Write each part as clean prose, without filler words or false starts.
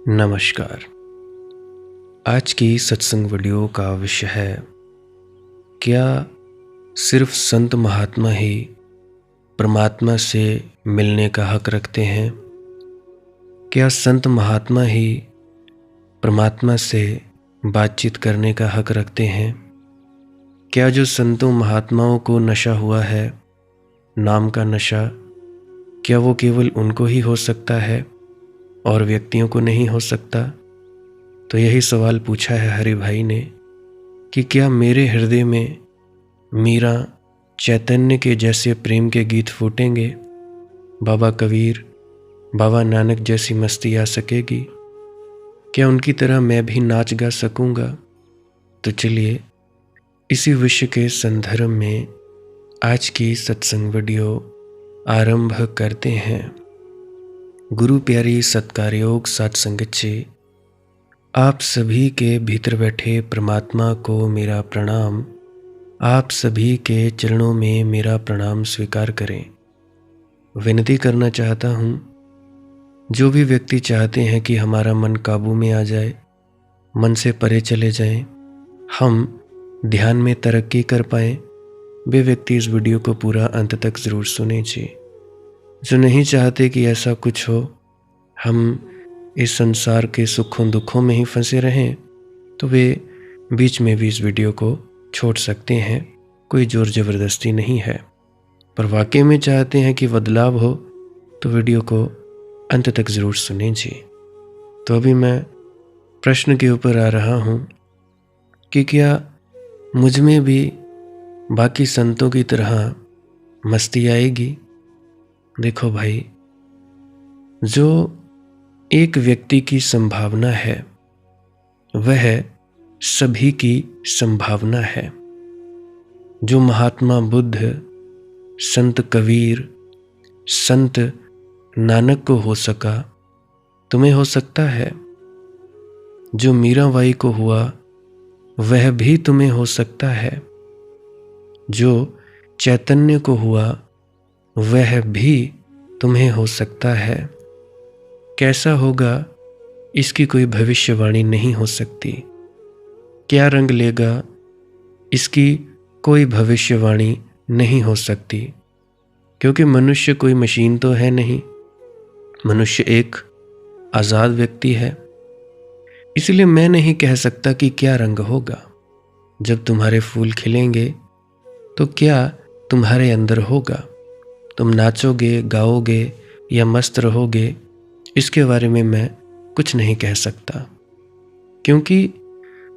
नमस्कार। आज की सत्संग वीडियो का विषय है, क्या सिर्फ संत महात्मा ही परमात्मा से मिलने का हक रखते हैं? क्या संत महात्मा ही परमात्मा से बातचीत करने का हक रखते हैं? क्या जो संतों महात्माओं को नशा हुआ है, नाम का नशा, क्या वो केवल उनको ही हो सकता है और व्यक्तियों को नहीं हो सकता? तो यही सवाल पूछा है हरि भाई ने कि क्या मेरे हृदय में मीरा चैतन्य के जैसे प्रेम के गीत फूटेंगे? बाबा कबीर, बाबा नानक जैसी मस्ती आ सकेगी? क्या उनकी तरह मैं भी नाच गा सकूंगा? तो चलिए इसी विषय के संदर्भ में आज की सत्संग वीडियो आरंभ करते हैं। गुरु प्यारी सत्कारयोग साध संगत जी, आप सभी के भीतर बैठे परमात्मा को मेरा प्रणाम। आप सभी के चरणों में मेरा प्रणाम स्वीकार करें। विनती करना चाहता हूँ, जो भी व्यक्ति चाहते हैं कि हमारा मन काबू में आ जाए, मन से परे चले जाएं, हम ध्यान में तरक्की कर पाएं, वे व्यक्ति इस वीडियो को पूरा अंत तक ज़रूर सुनें जी। जो नहीं चाहते कि ऐसा कुछ हो, हम इस संसार के सुखों दुखों में ही फंसे रहें, तो वे बीच में भी इस वीडियो को छोड़ सकते हैं। कोई जोर ज़बरदस्ती नहीं है। पर वाकई में चाहते हैं कि बदलाव हो, तो वीडियो को अंत तक ज़रूर सुनें जी। तो अभी मैं प्रश्न के ऊपर आ रहा हूँ कि क्या मुझ में भी बाकी संतों की तरह मस्ती आएगी? देखो भाई, जो एक व्यक्ति की संभावना है वह सभी की संभावना है। जो महात्मा बुद्ध, संत कबीर, संत नानक को हो सका, तुम्हें हो सकता है। जो मीराबाई को हुआ वह भी तुम्हें हो सकता है। जो चैतन्य को हुआ वह भी तुम्हें हो सकता है। कैसा होगा इसकी कोई भविष्यवाणी नहीं हो सकती। क्या रंग लेगा इसकी कोई भविष्यवाणी नहीं हो सकती, क्योंकि मनुष्य कोई मशीन तो है नहीं। मनुष्य एक आज़ाद व्यक्ति है। इसलिए मैं नहीं कह सकता कि क्या रंग होगा। जब तुम्हारे फूल खिलेंगे तो क्या तुम्हारे अंदर होगा? तुम नाचोगे, गाओगे या मस्त रहोगे, इसके बारे में मैं कुछ नहीं कह सकता। क्योंकि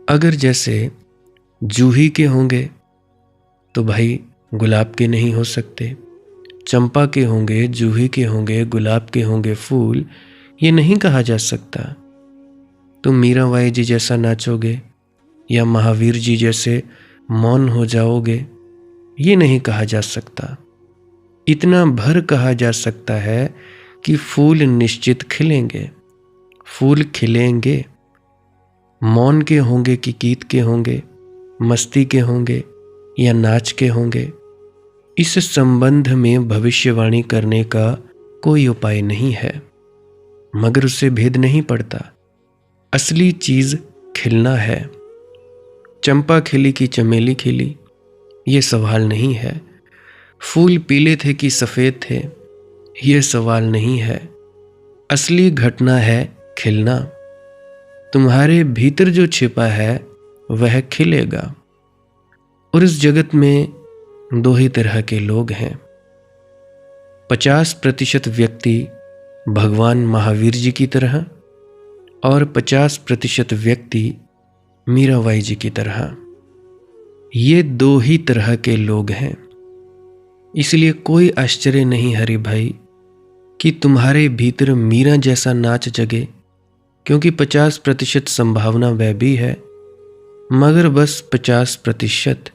अगर जैसे जूही के होंगे तो भाई गुलाब के नहीं हो सकते। चंपा के होंगे, जूही के होंगे, गुलाब के होंगे फूल, ये नहीं कहा जा सकता। तुम मीराबाई जी जैसा नाचोगे या महावीर जी जैसे मौन हो जाओगे, ये नहीं कहा जा सकता। इतना भर कहा जा सकता है कि फूल निश्चित खिलेंगे। फूल खिलेंगे। मौन के होंगे कि गीत के होंगे, मस्ती के होंगे या नाच के होंगे, इस संबंध में भविष्यवाणी करने का कोई उपाय नहीं है। मगर उससे भेद नहीं पड़ता। असली चीज खिलना है। चंपा खिली कि चमेली खिली, ये सवाल नहीं है। फूल पीले थे कि सफेद थे, यह सवाल नहीं है। असली घटना है खिलना। तुम्हारे भीतर जो छिपा है वह खिलेगा। और इस जगत में दो ही तरह के लोग हैं। 50% व्यक्ति भगवान महावीर जी की तरह और 50% व्यक्ति मीराबाई जी की तरह। ये दो ही तरह के लोग हैं। इसलिए कोई आश्चर्य नहीं हरि भाई कि तुम्हारे भीतर मीरा जैसा नाच जगे, क्योंकि 50% संभावना वह भी है, मगर बस 50%।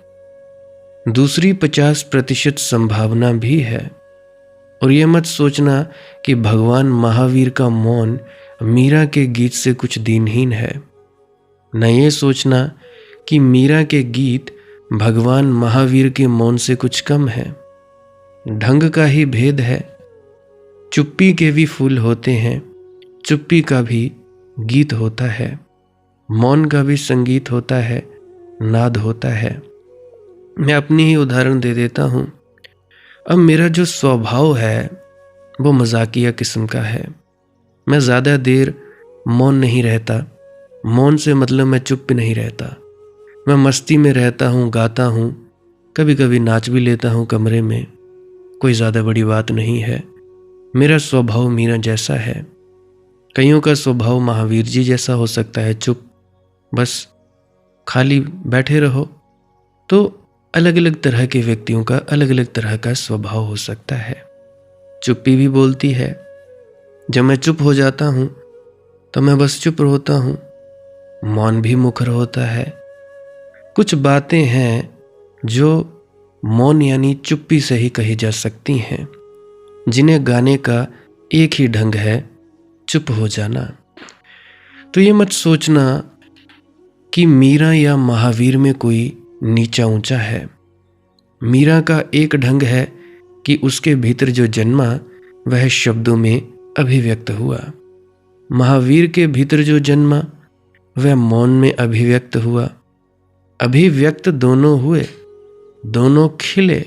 दूसरी 50% संभावना भी है। और यह मत सोचना कि भगवान महावीर का मौन मीरा के गीत से कुछ दीनहीन है। न ये सोचना कि मीरा के गीत भगवान महावीर के मौन से कुछ कम है। ढंग का ही भेद है। चुप्पी के भी फूल होते हैं, चुप्पी का भी गीत होता है, मौन का भी संगीत होता है, नाद होता है। मैं अपनी ही उदाहरण दे देता हूँ। अब मेरा जो स्वभाव है वो मजाकिया किस्म का है। मैं ज़्यादा देर मौन नहीं रहता। मौन से मतलब मैं चुप भी नहीं रहता। मैं मस्ती में रहता हूँ, गाता हूँ, कभी कभी नाच भी लेता हूँ कमरे में। कोई ज़्यादा बड़ी बात नहीं है। मेरा स्वभाव मीरा जैसा है। कईयों का स्वभाव महावीर जी जैसा हो सकता है, चुप, बस खाली बैठे रहो। तो अलग अलग तरह के व्यक्तियों का अलग अलग तरह का स्वभाव हो सकता है। चुप्पी भी बोलती है। जब मैं चुप हो जाता हूँ तो मैं बस चुप होता हूँ। मौन भी मुखर होता है। कुछ बातें हैं जो मौन यानी चुप्पी से ही कही जा सकती हैं, जिन्हें गाने का एक ही ढंग है, चुप हो जाना। तो ये मत सोचना कि मीरा या महावीर में कोई नीचा ऊंचा है। मीरा का एक ढंग है कि उसके भीतर जो जन्मा वह शब्दों में अभिव्यक्त हुआ। महावीर के भीतर जो जन्मा वह मौन में अभिव्यक्त हुआ। अभिव्यक्त दोनों हुए, दोनों खिले।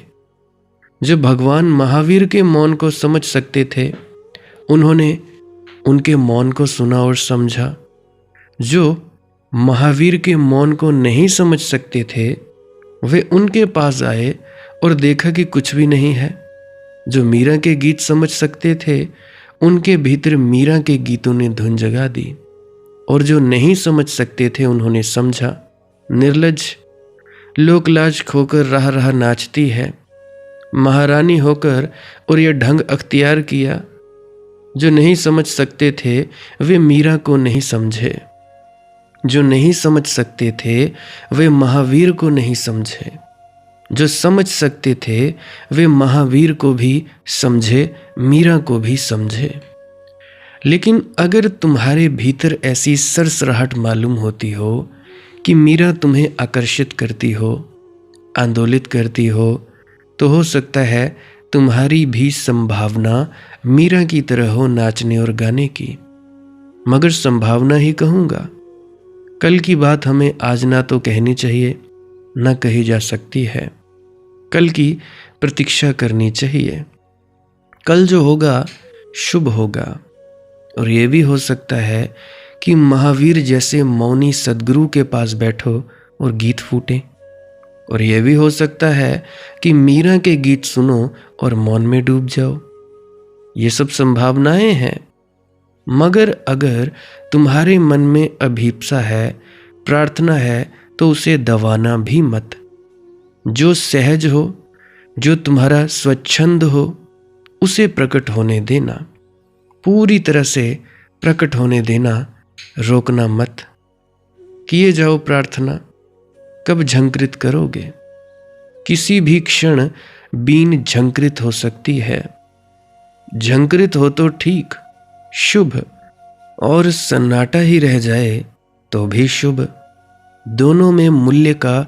जो भगवान महावीर के मौन को समझ सकते थे, उन्होंने उनके मौन को सुना और समझा। जो महावीर के मौन को नहीं समझ सकते थे, वे उनके पास आए और देखा कि कुछ भी नहीं है। जो मीरा के गीत समझ सकते थे, उनके भीतर मीरा के गीतों ने धुन जगा दी। और जो नहीं समझ सकते थे, उन्होंने समझा। निर्लज लोकलाज खोकर राह राह नाचती है, महारानी होकर, और यह ढंग अख्तियार किया। जो नहीं समझ सकते थे वे मीरा को नहीं समझे। जो नहीं समझ सकते थे वे महावीर को नहीं समझे। जो समझ सकते थे वे महावीर को भी समझे, मीरा को भी समझे। लेकिन अगर तुम्हारे भीतर ऐसी सरसराहट मालूम होती हो कि मीरा तुम्हें आकर्षित करती हो, आंदोलित करती हो, तो हो सकता है तुम्हारी भी संभावना मीरा की तरह हो नाचने और गाने की। मगर संभावना ही कहूँगा। कल की बात हमें आज ना तो कहनी चाहिए, ना कही जा सकती है। कल की प्रतीक्षा करनी चाहिए। कल जो होगा शुभ होगा। और ये भी हो सकता है कि महावीर जैसे मौनी सद्गुरु के पास बैठो और गीत फूटे। और यह भी हो सकता है कि मीरा के गीत सुनो और मौन में डूब जाओ। ये सब संभावनाएं हैं। मगर अगर तुम्हारे मन में अभीप्सा है, प्रार्थना है, तो उसे दबाना भी मत। जो सहज हो, जो तुम्हारा स्वच्छंद हो, उसे प्रकट होने देना, पूरी तरह से प्रकट होने देना, रोकना मत। किए जाओ प्रार्थना। कब झंकृत करोगे? किसी भी क्षण बीन झंकृत हो सकती है। झंकृत हो तो ठीक, शुभ, और सन्नाटा ही रह जाए तो भी शुभ। दोनों में मूल्य का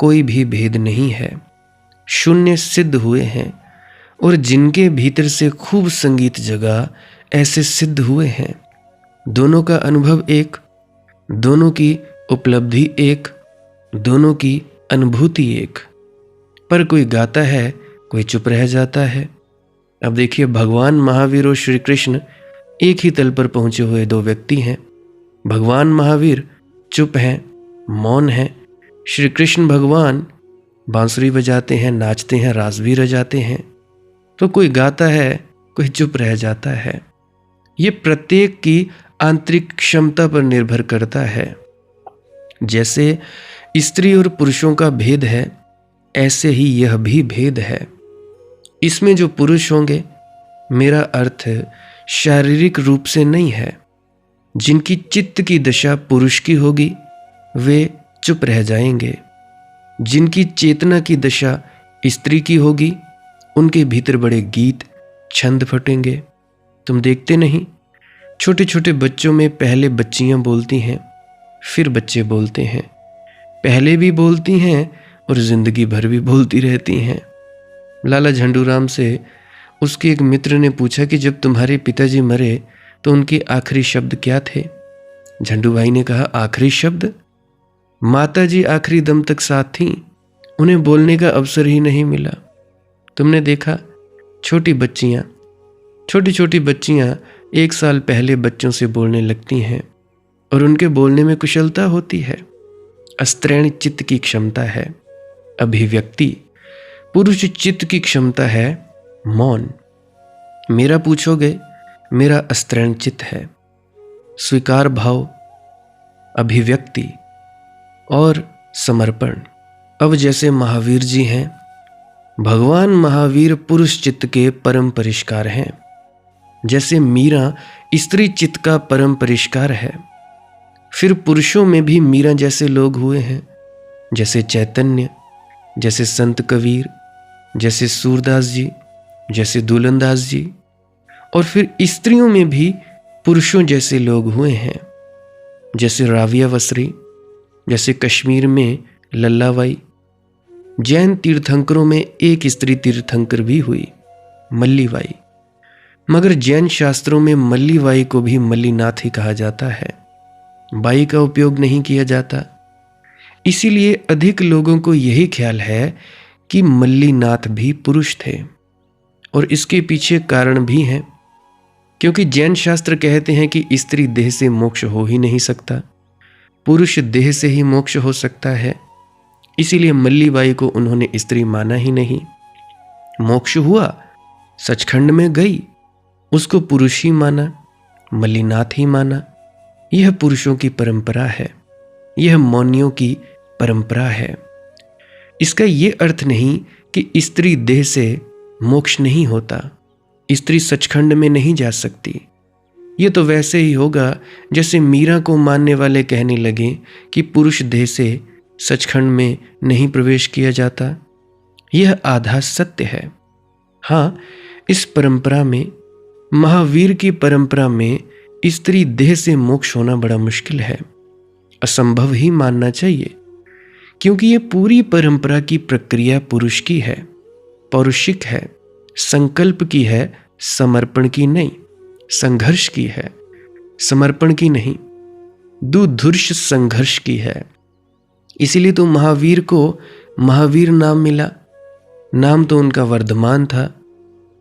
कोई भी भेद नहीं है। शून्य सिद्ध हुए हैं, और जिनके भीतर से खूब संगीत जगा, ऐसे सिद्ध हुए हैं। दोनों का अनुभव एक, दोनों की उपलब्धि एक, दोनों की अनुभूति एक। पर कोई गाता है, कोई चुप रह जाता है। अब देखिए, भगवान महावीर और श्री कृष्ण एक ही तल पर पहुंचे हुए दो व्यक्ति हैं। भगवान महावीर चुप हैं, मौन हैं। श्री कृष्ण भगवान बांसुरी बजाते हैं, नाचते हैं, रास भी रचाते हैं। तो कोई गाता है, कोई चुप रह जाता है। ये प्रत्येक की आंतरिक क्षमता पर निर्भर करता है। जैसे स्त्री और पुरुषों का भेद है, ऐसे ही यह भी भेद है। इसमें जो पुरुष होंगे, मेरा अर्थ शारीरिक रूप से नहीं है। जिनकी चित्त की दशा पुरुष की होगी, वे चुप रह जाएंगे। जिनकी चेतना की दशा स्त्री की होगी, उनके भीतर बड़े गीत, छंद फटेंगे। तुम देखते नहीं, छोटे छोटे बच्चों में पहले बच्चियां बोलती हैं, फिर बच्चे बोलते हैं। पहले भी बोलती हैं और जिंदगी भर भी बोलती रहती हैं। लाला झंडूराम से उसके एक मित्र ने पूछा कि जब तुम्हारे पिताजी मरे तो उनके आखिरी शब्द क्या थे? झंडू भाई ने कहा, आखिरी शब्द? माता जी आखिरी दम तक साथ थीं, उन्हें बोलने का अवसर ही नहीं मिला। तुमने देखा, छोटी छोटी बच्चियां 1 साल पहले बच्चों से बोलने लगती हैं और उनके बोलने में कुशलता होती है। अस्त्रैण चित्त की क्षमता है अभिव्यक्ति, पुरुष चित्त की क्षमता है मौन। मेरा पूछोगे, मेरा अस्त्रैण चित्त है, स्वीकार भाव, अभिव्यक्ति और समर्पण। अब जैसे महावीर जी हैं, भगवान महावीर पुरुष चित्त के परम परिष्कार हैं, जैसे मीरा स्त्री चित्त का परम परिष्कार है। फिर पुरुषों में भी मीरा जैसे लोग हुए हैं, जैसे चैतन्य, जैसे संत कबीर, जैसे सूरदास जी, जैसे दुलनदास जी। और फिर स्त्रियों में भी पुरुषों जैसे लोग हुए हैं, जैसे राविया वसरी, जैसे कश्मीर में लल्लाबाई। जैन तीर्थंकरों में एक स्त्री तीर्थंकर भी हुई, मल्लीबाई। मगर जैन शास्त्रों में मल्लीबाई को भी मल्लीनाथ ही कहा जाता है, बाई का उपयोग नहीं किया जाता। इसीलिए अधिक लोगों को यही ख्याल है कि मल्लीनाथ भी पुरुष थे, और इसके पीछे कारण भी हैं, क्योंकि जैन शास्त्र कहते हैं कि स्त्री देह से मोक्ष हो ही नहीं सकता, पुरुष देह से ही मोक्ष हो सकता है। इसीलिए मल्लीबाई को उन्होंने स्त्री माना ही नहीं। मोक्ष हुआ, सचखंड में गई, उसको पुरुष ही माना, मल्लीनाथ ही माना। यह पुरुषों की परंपरा है, यह मौनियों की परंपरा है। इसका यह अर्थ नहीं कि स्त्री देह से मोक्ष नहीं होता, स्त्री सचखंड में नहीं जा सकती। ये तो वैसे ही होगा जैसे मीरा को मानने वाले कहने लगे कि पुरुष देह से सचखंड में नहीं प्रवेश किया जाता। यह आधा सत्य है। हाँ, इस परंपरा में, महावीर की परंपरा में, स्त्री देह से मोक्ष होना बड़ा मुश्किल है, असंभव ही मानना चाहिए, क्योंकि ये पूरी परंपरा की प्रक्रिया पुरुष की है, पौरुषिक है, संकल्प की है, समर्पण की नहीं। संघर्ष की है, समर्पण की नहीं, दुधुर्ष संघर्ष की है। इसीलिए तो महावीर को महावीर नाम मिला। नाम तो उनका वर्धमान था,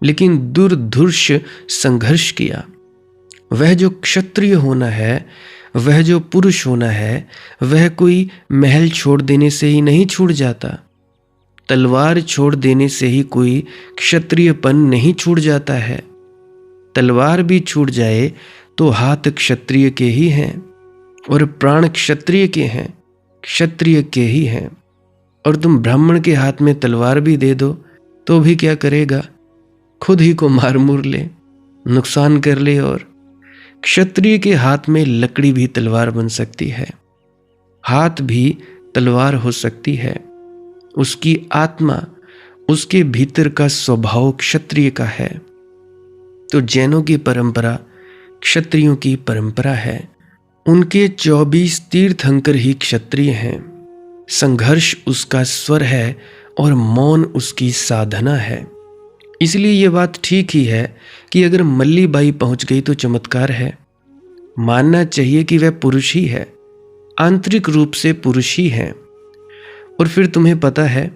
लेकिन दुर्धुर्ष संघर्ष किया। वह जो क्षत्रिय होना है, वह जो पुरुष होना है, वह कोई महल छोड़ देने से ही नहीं छूट जाता, तलवार छोड़ देने से ही कोई क्षत्रियपन नहीं छूट जाता है। तलवार भी छूट जाए तो हाथ क्षत्रिय के ही हैं और प्राण क्षत्रिय के हैं, क्षत्रिय के ही हैं। और तुम ब्राह्मण के हाथ में तलवार भी दे दो तो भी क्या करेगा? खुद ही को मार मुर ले, नुकसान कर ले। और क्षत्रिय के हाथ में लकड़ी भी तलवार बन सकती है, हाथ भी तलवार हो सकती है। उसकी आत्मा, उसके भीतर का स्वभाव क्षत्रिय का है। तो जैनों की परंपरा क्षत्रियों की परंपरा है। उनके 24 तीर्थंकर ही क्षत्रिय हैं। संघर्ष उसका स्वर है और मौन उसकी साधना है। इसलिए यह बात ठीक ही है कि अगर मल्लीबाई पहुंच गई तो चमत्कार है। मानना चाहिए कि वह पुरुष ही है, आंतरिक रूप से पुरुष ही है। और फिर तुम्हें पता है,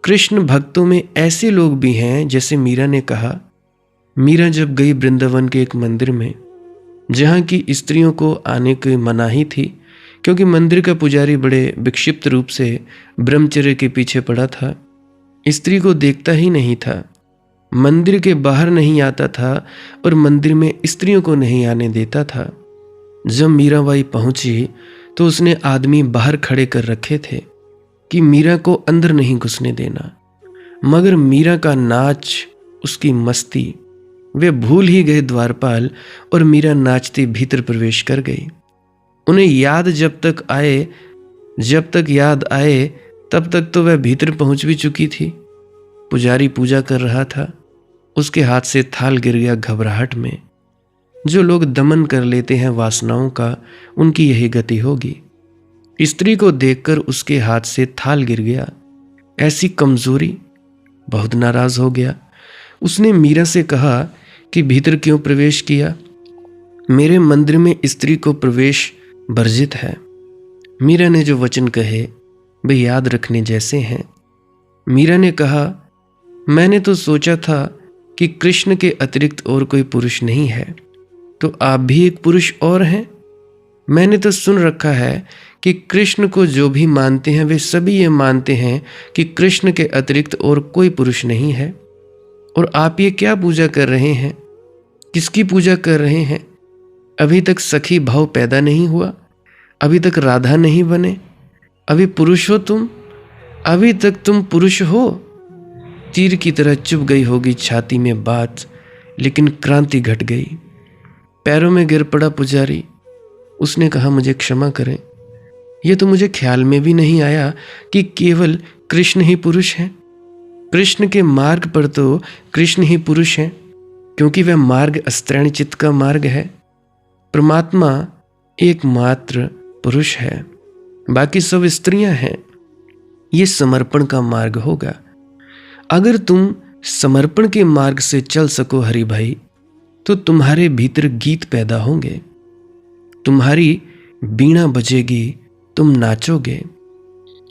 कृष्ण भक्तों में ऐसे लोग भी हैं, जैसे मीरा ने कहा। मीरा जब गई वृंदावन के एक मंदिर में, जहाँ की स्त्रियों को आने की मनाही थी, क्योंकि मंदिर का पुजारी बड़े विक्षिप्त रूप से ब्रह्मचर्य के पीछे पड़ा था, स्त्री को देखता ही नहीं था, मंदिर के बाहर नहीं आता था और मंदिर में स्त्रियों को नहीं आने देता था। जब मीराबाई पहुंची तो उसने आदमी बाहर खड़े कर रखे थे कि मीरा को अंदर नहीं घुसने देना। मगर मीरा का नाच, उसकी मस्ती, वे भूल ही गए द्वारपाल, और मीरा नाचती भीतर प्रवेश कर गई। उन्हें याद जब तक याद आए तब तक तो वह भीतर पहुंच भी चुकी थी। पुजारी पूजा कर रहा था, उसके हाथ से थाल गिर गया घबराहट में। जो लोग दमन कर लेते हैं वासनाओं का, उनकी यही गति होगी। स्त्री को देखकर उसके हाथ से थाल गिर गया, ऐसी कमजोरी। बहुत नाराज हो गया। उसने मीरा से कहा कि भीतर क्यों प्रवेश किया? मेरे मंदिर में स्त्री को प्रवेश वर्जित है। मीरा ने जो वचन कहे वे याद रखने जैसे हैं। मीरा ने कहा, मैंने तो सोचा था कि कृष्ण के अतिरिक्त और कोई पुरुष नहीं है, तो आप भी एक पुरुष और हैं। मैंने तो सुन रखा है कि कृष्ण को जो भी मानते हैं वे सभी ये मानते हैं कि कृष्ण के अतिरिक्त और कोई पुरुष नहीं है। और आप ये क्या पूजा कर रहे हैं? किसकी पूजा कर रहे हैं? अभी तक सखी भाव पैदा नहीं हुआ, अभी तक राधा नहीं बने, अभी पुरुष हो तुम, अभी तक तुम पुरुष हो। तीर की तरह चुभ गई होगी छाती में बात, लेकिन क्रांति घट गई। पैरों में गिर पड़ा पुजारी। उसने कहा, मुझे क्षमा करें, यह तो मुझे ख्याल में भी नहीं आया कि केवल कृष्ण ही पुरुष हैं। कृष्ण के मार्ग पर तो कृष्ण ही पुरुष हैं, क्योंकि वह मार्ग अस्त्रैण चित्त का मार्ग है। परमात्मा एकमात्र पुरुष है, बाकी सब स्त्रियां हैं। ये समर्पण का मार्ग होगा। अगर तुम समर्पण के मार्ग से चल सको हरि भाई, तो तुम्हारे भीतर गीत पैदा होंगे, तुम्हारी बीणा बजेगी, तुम नाचोगे।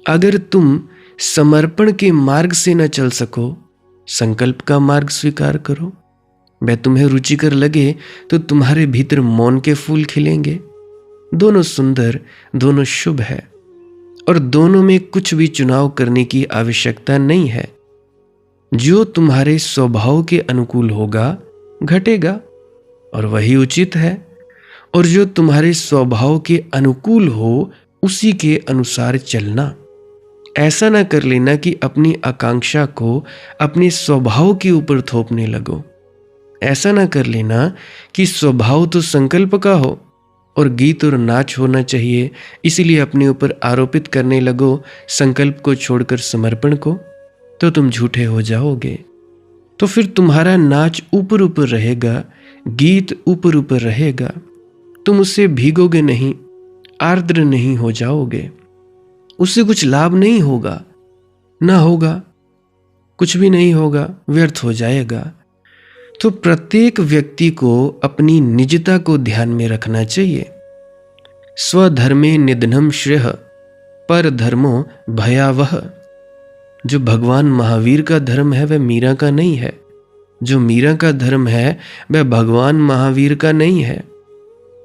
अगर तुम समर्पण के मार्ग से न चल सको, संकल्प का मार्ग स्वीकार करो। वह तुम्हें रुचिकर लगे तो तुम्हारे भीतर मौन के फूल खिलेंगे। दोनों सुंदर, दोनों शुभ है, और दोनों में कुछ भी चुनाव करने की आवश्यकता नहीं है। जो तुम्हारे स्वभाव के अनुकूल होगा घटेगा, और वही उचित है। और जो तुम्हारे स्वभाव के अनुकूल हो उसी के अनुसार चलना। ऐसा ना कर लेना कि अपनी आकांक्षा को अपने स्वभाव के ऊपर थोपने लगो। ऐसा ना कर लेना कि स्वभाव तो संकल्प का हो और गीत और नाच होना चाहिए, इसीलिए अपने ऊपर आरोपित करने लगो संकल्प को छोड़कर समर्पण को, तो तुम झूठे हो जाओगे। तो फिर तुम्हारा नाच ऊपर ऊपर रहेगा, गीत ऊपर ऊपर रहेगा, तुम उससे भीगोगे नहीं, आर्द्र नहीं हो जाओगे, उससे कुछ लाभ नहीं होगा, ना होगा, कुछ भी नहीं होगा, व्यर्थ हो जाएगा। तो प्रत्येक व्यक्ति को अपनी निजता को ध्यान में रखना चाहिए। स्वधर्मे निधनम श्रेयः पर धर्मो भयावह। जो भगवान महावीर का धर्म है वह मीरा का नहीं है, जो मीरा का धर्म है वह भगवान महावीर का नहीं है।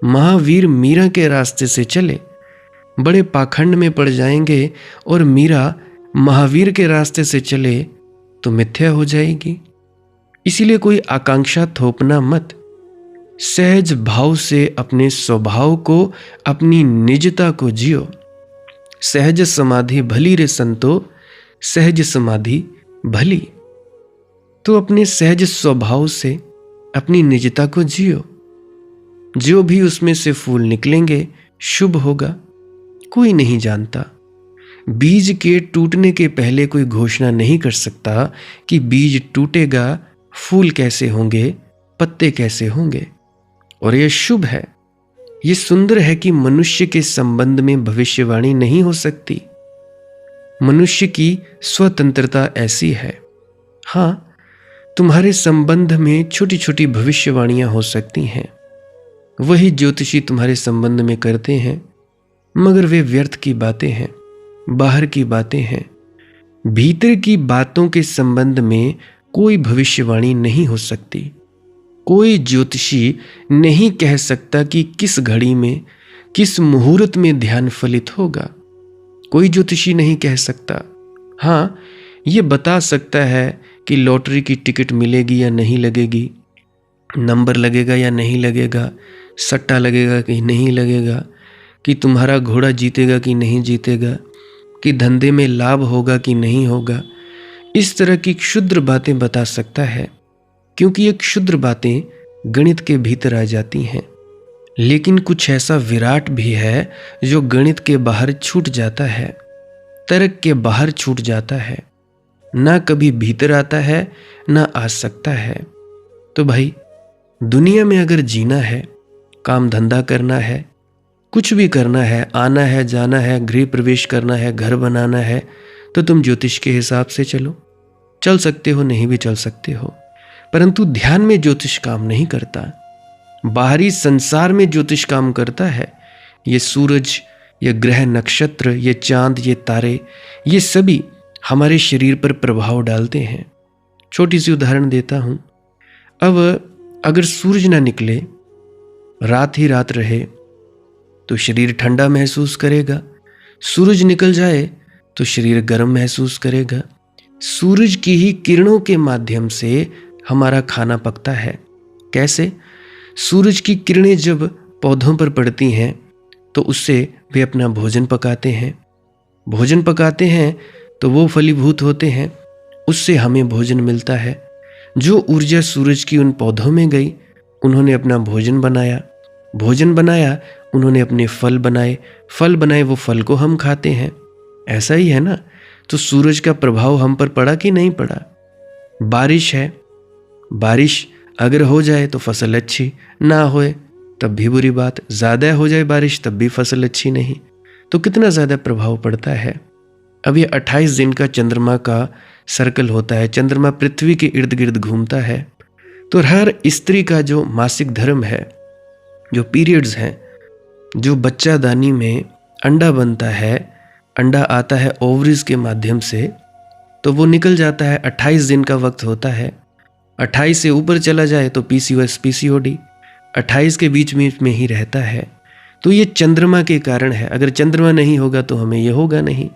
महावीर मीरा के रास्ते से चले, बड़े पाखंड में पड़ जाएंगे, और मीरा महावीर के रास्ते से चले तो मिथ्या हो जाएगी। इसीलिए कोई आकांक्षा थोपना मत। सहज भाव से अपने स्वभाव को, अपनी निजता को जियो। सहज समाधि भली रे संतो, सहज समाधि भली। तो अपने सहज स्वभाव से अपनी निजता को जियो। जो भी उसमें से फूल निकलेंगे शुभ होगा। कोई नहीं जानता, बीज के टूटने के पहले कोई घोषणा नहीं कर सकता कि बीज टूटेगा, फूल कैसे होंगे, पत्ते कैसे होंगे। और यह शुभ है, यह सुंदर है कि मनुष्य के संबंध में भविष्यवाणी नहीं हो सकती। मनुष्य की स्वतंत्रता ऐसी है। हाँ, तुम्हारे संबंध में छोटी छोटी भविष्यवाणियां हो सकती हैं, वही ज्योतिषी तुम्हारे संबंध में करते हैं, मगर वे व्यर्थ की बातें हैं, बाहर की बातें हैं। भीतर की बातों के संबंध में कोई भविष्यवाणी नहीं हो सकती। कोई ज्योतिषी नहीं कह सकता कि किस घड़ी में, किस मुहूर्त में ध्यान फलित होगा। कोई ज्योतिषी नहीं कह सकता। हाँ, ये बता सकता है कि लॉटरी की टिकट मिलेगी या नहीं लगेगी, नंबर लगेगा या नहीं लगेगा, सट्टा लगेगा कि नहीं लगेगा, कि तुम्हारा घोड़ा जीतेगा कि नहीं जीतेगा, कि धंधे में लाभ होगा कि नहीं होगा। इस तरह की क्षुद्र बातें बता सकता है, क्योंकि ये क्षुद्र बातें गणित के भीतर आ जाती हैं। लेकिन कुछ ऐसा विराट भी है जो गणित के बाहर छूट जाता है, तर्क के बाहर छूट जाता है, ना कभी भीतर आता है ना आ सकता है। तो भाई, दुनिया में अगर जीना है, काम धंधा करना है, कुछ भी करना है, आना है जाना है, गृह प्रवेश करना है, घर बनाना है, तो तुम ज्योतिष के हिसाब से चलो। चल सकते हो, नहीं भी चल सकते हो, परंतु ध्यान में ज्योतिष काम नहीं करता। बाहरी संसार में ज्योतिष काम करता है। ये सूरज, ये ग्रह नक्षत्र, ये चांद, ये तारे, ये सभी हमारे शरीर पर प्रभाव डालते हैं। छोटी सी उदाहरण देता हूँ। अब अगर सूरज ना निकले, रात ही रात रहे, तो शरीर ठंडा महसूस करेगा। सूरज निकल जाए तो शरीर गर्म महसूस करेगा। सूरज की ही किरणों के माध्यम से हमारा खाना पकता है। कैसे? सूरज की किरणें जब पौधों पर पड़ती हैं तो उससे वे अपना भोजन पकाते हैं। भोजन पकाते हैं तो वो फलीभूत होते हैं, उससे हमें भोजन मिलता है। जो ऊर्जा सूरज की उन पौधों में गई, उन्होंने अपना भोजन बनाया। भोजन बनाया, उन्होंने अपने फल बनाए। फल बनाए, वो फल को हम खाते हैं। ऐसा ही है ना? तो सूरज का प्रभाव हम पर पड़ा कि नहीं पड़ा? बारिश है, बारिश अगर हो जाए तो फसल अच्छी, ना होए तब भी बुरी बात। ज़्यादा हो जाए बारिश तब भी फसल अच्छी नहीं। तो कितना ज़्यादा प्रभाव पड़ता है। अब ये 28 दिन का चंद्रमा का सर्कल होता है। चंद्रमा पृथ्वी के इर्द गिर्द घूमता है। तो हर स्त्री का जो मासिक धर्म है, जो पीरियड्स हैं, जो बच्चादानी में अंडा बनता है, अंडा आता है ओवरीज के माध्यम से, तो वो निकल जाता है। 28 दिन का वक्त होता है। 28 से ऊपर चला जाए तो PCOS PCOD 28 के बीच में ही रहता है। तो ये चंद्रमा के कारण है। अगर चंद्रमा नहीं होगा तो हमें ये होगा नहीं।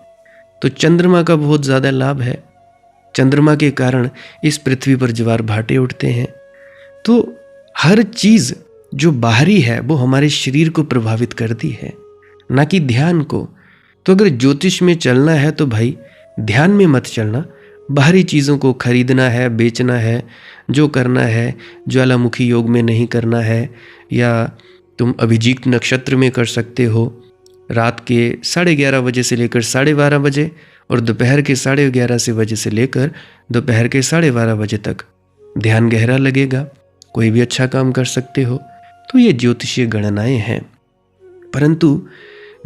तो चंद्रमा का बहुत ज़्यादा लाभ है। चंद्रमा के कारण इस पृथ्वी पर ज्वार भाटे उठते हैं। तो हर चीज़ जो बाहरी है वो हमारे शरीर को प्रभावित करती है, ना कि ध्यान को। तो अगर ज्योतिष में चलना है तो भाई ध्यान में मत चलना। बाहरी चीज़ों को खरीदना है, बेचना है, जो करना है ज्वालामुखी योग में नहीं करना है। या तुम अभिजीत नक्षत्र में कर सकते हो, रात के 11:30 बजे से लेकर 12:30 बजे, और दोपहर के 11:30 बजे से लेकर दोपहर के 12:30 बजे तक ध्यान गहरा लगेगा। कोई भी अच्छा काम कर सकते हो। तो ये ज्योतिषीय गणनाएं हैं। परंतु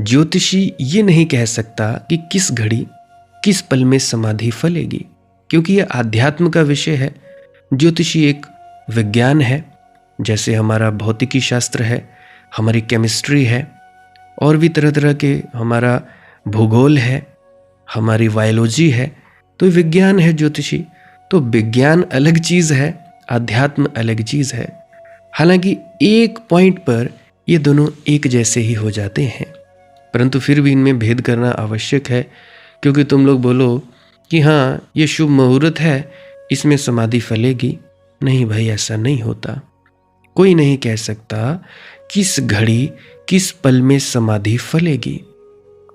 ज्योतिषी ये नहीं कह सकता कि किस घड़ी किस पल में समाधि फलेगी, क्योंकि यह आध्यात्म का विषय है। ज्योतिषी एक विज्ञान है, जैसे हमारा भौतिकी शास्त्र है, हमारी केमिस्ट्री है, और भी तरह तरह के, हमारा भूगोल है, हमारी बायोलॉजी है। तो विज्ञान है ज्योतिषी। तो विज्ञान अलग चीज़ है, अध्यात्म अलग चीज़ है। हालांकि एक पॉइंट पर ये दोनों एक जैसे ही हो जाते हैं, परंतु फिर भी इनमें भेद करना आवश्यक है। क्योंकि तुम लोग बोलो कि हाँ ये शुभ मुहूर्त है, इसमें समाधि फलेगी। नहीं भाई, ऐसा नहीं होता। कोई नहीं कह सकता किस घड़ी किस पल में समाधि फलेगी,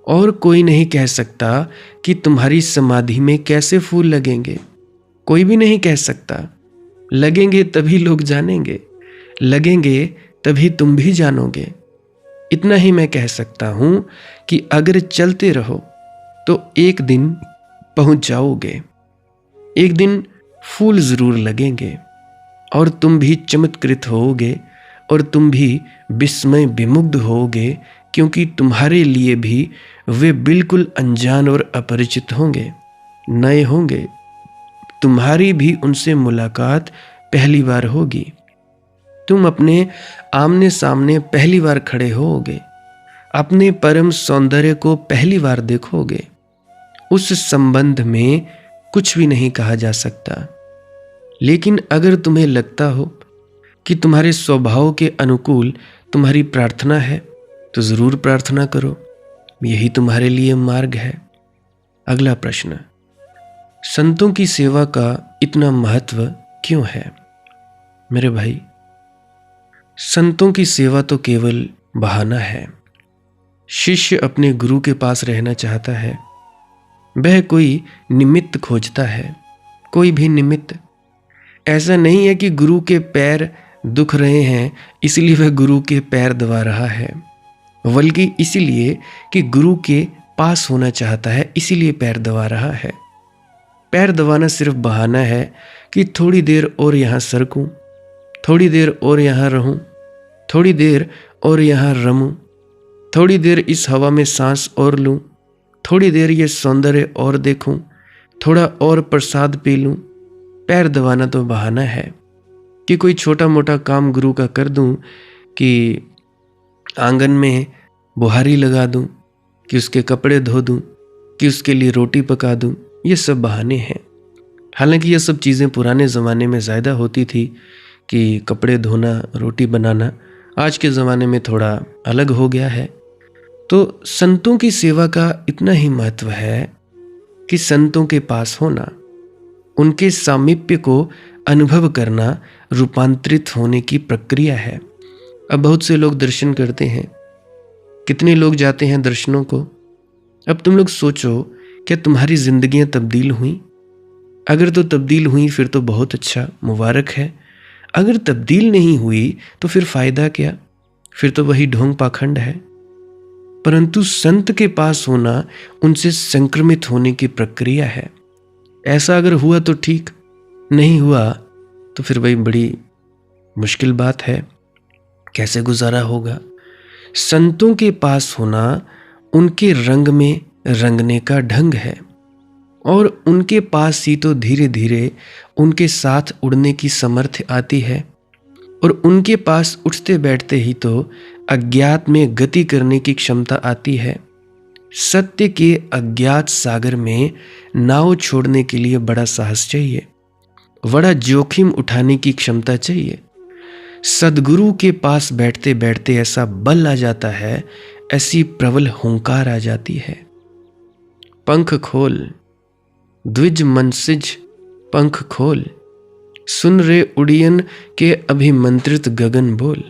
और कोई नहीं कह सकता कि तुम्हारी समाधि में कैसे फूल लगेंगे। कोई भी नहीं कह सकता। लगेंगे तभी लोग जानेंगे, लगेंगे तभी तुम भी जानोगे। इतना ही मैं कह सकता हूं कि अगर चलते रहो तो एक दिन पहुंच जाओगे। एक दिन फूल जरूर लगेंगे और तुम भी चमत्कृत होोगे, और तुम भी विस्मय विमुग्ध होोगे, क्योंकि तुम्हारे लिए भी वे बिल्कुल अनजान और अपरिचित होंगे, नए होंगे। तुम्हारी भी उनसे मुलाकात पहली बार होगी। तुम अपने आमने सामने पहली बार खड़े होोगे, अपने परम सौंदर्य को पहली बार देखोगे। उस संबंध में कुछ भी नहीं कहा जा सकता। लेकिन अगर तुम्हें लगता हो कि तुम्हारे स्वभाव के अनुकूल तुम्हारी प्रार्थना है, तो जरूर प्रार्थना करो। यही तुम्हारे लिए मार्ग है। अगला प्रश्न, संतों की सेवा का इतना महत्व क्यों है? मेरे भाई, संतों की सेवा तो केवल बहाना है। शिष्य अपने गुरु के पास रहना चाहता है, वह कोई निमित्त खोजता है, कोई भी निमित्त। ऐसा नहीं है कि गुरु के पैर दुख रहे हैं इसलिए वह गुरु के पैर दबा रहा है, बल्कि इसीलिए कि गुरु के पास होना चाहता है, इसीलिए पैर दबा रहा है। पैर दबाना सिर्फ बहाना है कि थोड़ी देर और यहाँ सरकूं, थोड़ी देर और यहाँ रहूं, थोड़ी देर और यहाँ रमूं, थोड़ी देर इस हवा में सांस और लूं, थोड़ी देर ये सौंदर्य और देखूं, थोड़ा और प्रसाद पी लूं। पैर दबाना तो बहाना है। कि कोई छोटा मोटा काम गुरु का कर दूं, कि आंगन में बुहारी लगा दूं, कि उसके कपड़े धो दूं, कि उसके लिए रोटी पका दूं। ये सब बहाने हैं। हालांकि ये सब चीज़ें पुराने ज़माने में ज़्यादा होती थी कि कपड़े धोना, रोटी बनाना। आज के ज़माने में थोड़ा अलग हो गया है। तो संतों की सेवा का इतना ही महत्व है कि संतों के पास होना, उनके सामीप्य को अनुभव करना रूपांतरित होने की प्रक्रिया है। अब बहुत से लोग दर्शन करते हैं, कितने लोग जाते हैं दर्शनों को। अब तुम लोग सोचो, क्या तुम्हारी जिंदगियां तब्दील हुई? अगर तो तब्दील हुई फिर तो बहुत अच्छा, मुबारक है। अगर तब्दील नहीं हुई तो फिर फायदा क्या? फिर तो वही ढोंग पाखंड है। परंतु संत के पास होना उनसे संक्रमित होने की प्रक्रिया है। ऐसा अगर हुआ तो ठीक, नहीं हुआ तो फिर वही बड़ी मुश्किल बात है, कैसे गुजारा होगा। संतों के पास होना उनके रंग में रंगने का ढंग है, और उनके पास ही तो धीरे धीरे उनके साथ उड़ने की समर्थ आती है, और उनके पास उठते बैठते ही तो अज्ञात में गति करने की क्षमता आती है। सत्य के अज्ञात सागर में नाव छोड़ने के लिए बड़ा साहस चाहिए, बड़ा जोखिम उठाने की क्षमता चाहिए। सदगुरु के पास बैठते बैठते ऐसा बल आ जाता है, ऐसी प्रबल हुंकार आ जाती है। पंख खोल द्विज मनसिज, पंख खोल, सुन रे उड़ियन के अभिमंत्रित गगन बोल।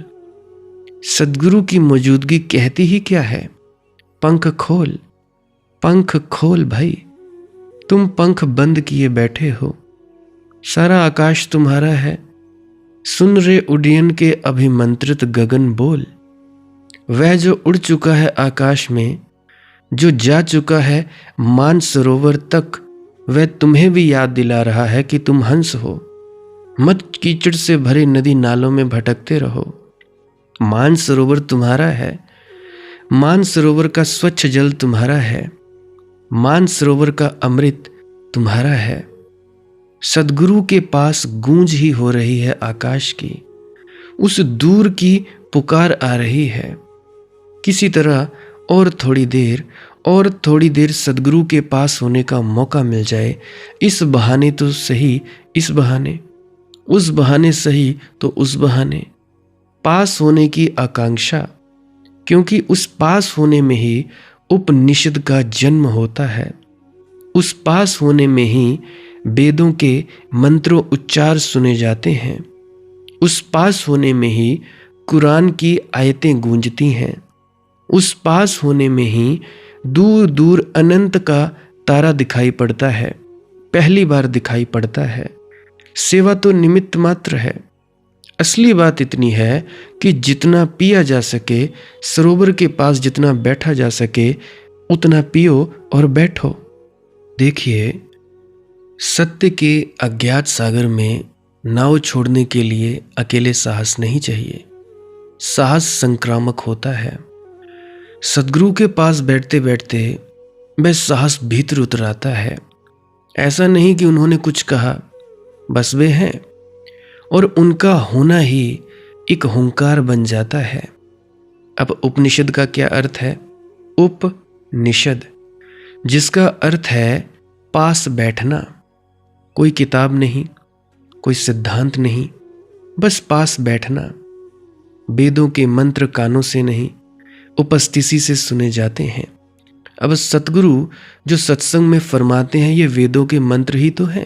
सदगुरु की मौजूदगी कहती ही क्या है? पंख खोल, पंख खोल भाई। तुम पंख बंद किए बैठे हो, सारा आकाश तुम्हारा है। सुन रे उड्डयन के अभिमंत्रित गगन बोल। वह जो उड़ चुका है आकाश में, जो जा चुका है मानसरोवर तक, वह तुम्हें भी याद दिला रहा है कि तुम हंस हो। मत कीचड़ से भरे नदी नालों में भटकते रहो। मानसरोवर तुम्हारा है, मानसरोवर का स्वच्छ जल तुम्हारा है, मानसरोवर का अमृत तुम्हारा है। सदगुरु के पास गूंज ही हो रही है आकाश की, उस दूर की पुकार आ रही है। किसी तरह और थोड़ी देर सदगुरु के पास होने का मौका मिल जाए, इस बहाने तो सही, इस बहाने, उस बहाने सही तो उस बहाने। पास होने की आकांक्षा, क्योंकि उस पास होने में ही उपनिषद का जन्म होता है। उस पास होने में ही वेदों के मंत्रों उच्चार सुने जाते हैं। उस पास होने में ही कुरान की आयतें गूंजती हैं। उस पास होने में ही दूर दूर अनंत का तारा दिखाई पड़ता है, पहली बार दिखाई पड़ता है। सेवा तो निमित्त मात्र है। असली बात इतनी है कि जितना पिया जा सके, सरोवर के पास जितना बैठा जा सके, उतना पियो और बैठो। देखिए, सत्य के अज्ञात सागर में नाव छोड़ने के लिए अकेले साहस नहीं चाहिए। साहस संक्रामक होता है। सदगुरु के पास बैठते बैठते वह साहस भीतर उतर आता है। ऐसा नहीं कि उन्होंने कुछ कहा, बस वे हैं, और उनका होना ही एक हुंकार बन जाता है। अब उपनिषद का क्या अर्थ है? उपनिषद, जिसका अर्थ है पास बैठना। कोई किताब नहीं, कोई सिद्धांत नहीं, बस पास बैठना। वेदों के मंत्र कानों से नहीं, उपस्थिति से सुने जाते हैं। अब सतगुरु जो सत्संग में फरमाते हैं, ये वेदों के मंत्र ही तो हैं।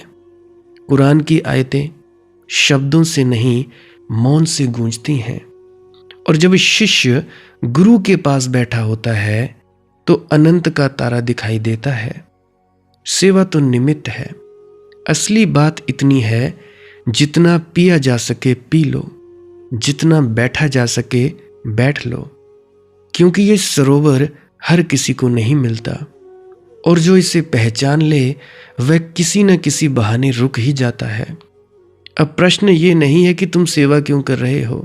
कुरान की आयतें शब्दों से नहीं, मौन से गूंजती हैं। और जब शिष्य गुरु के पास बैठा होता है तो अनंत का तारा दिखाई देता है। सेवा तो निमित्त है। असली बात इतनी है, जितना पिया जा सके पी लो, जितना बैठा जा सके बैठ लो, क्योंकि ये सरोवर हर किसी को नहीं मिलता, और जो इसे पहचान ले वह किसी न किसी बहाने रुक ही जाता है। अब प्रश्न ये नहीं है कि तुम सेवा क्यों कर रहे हो,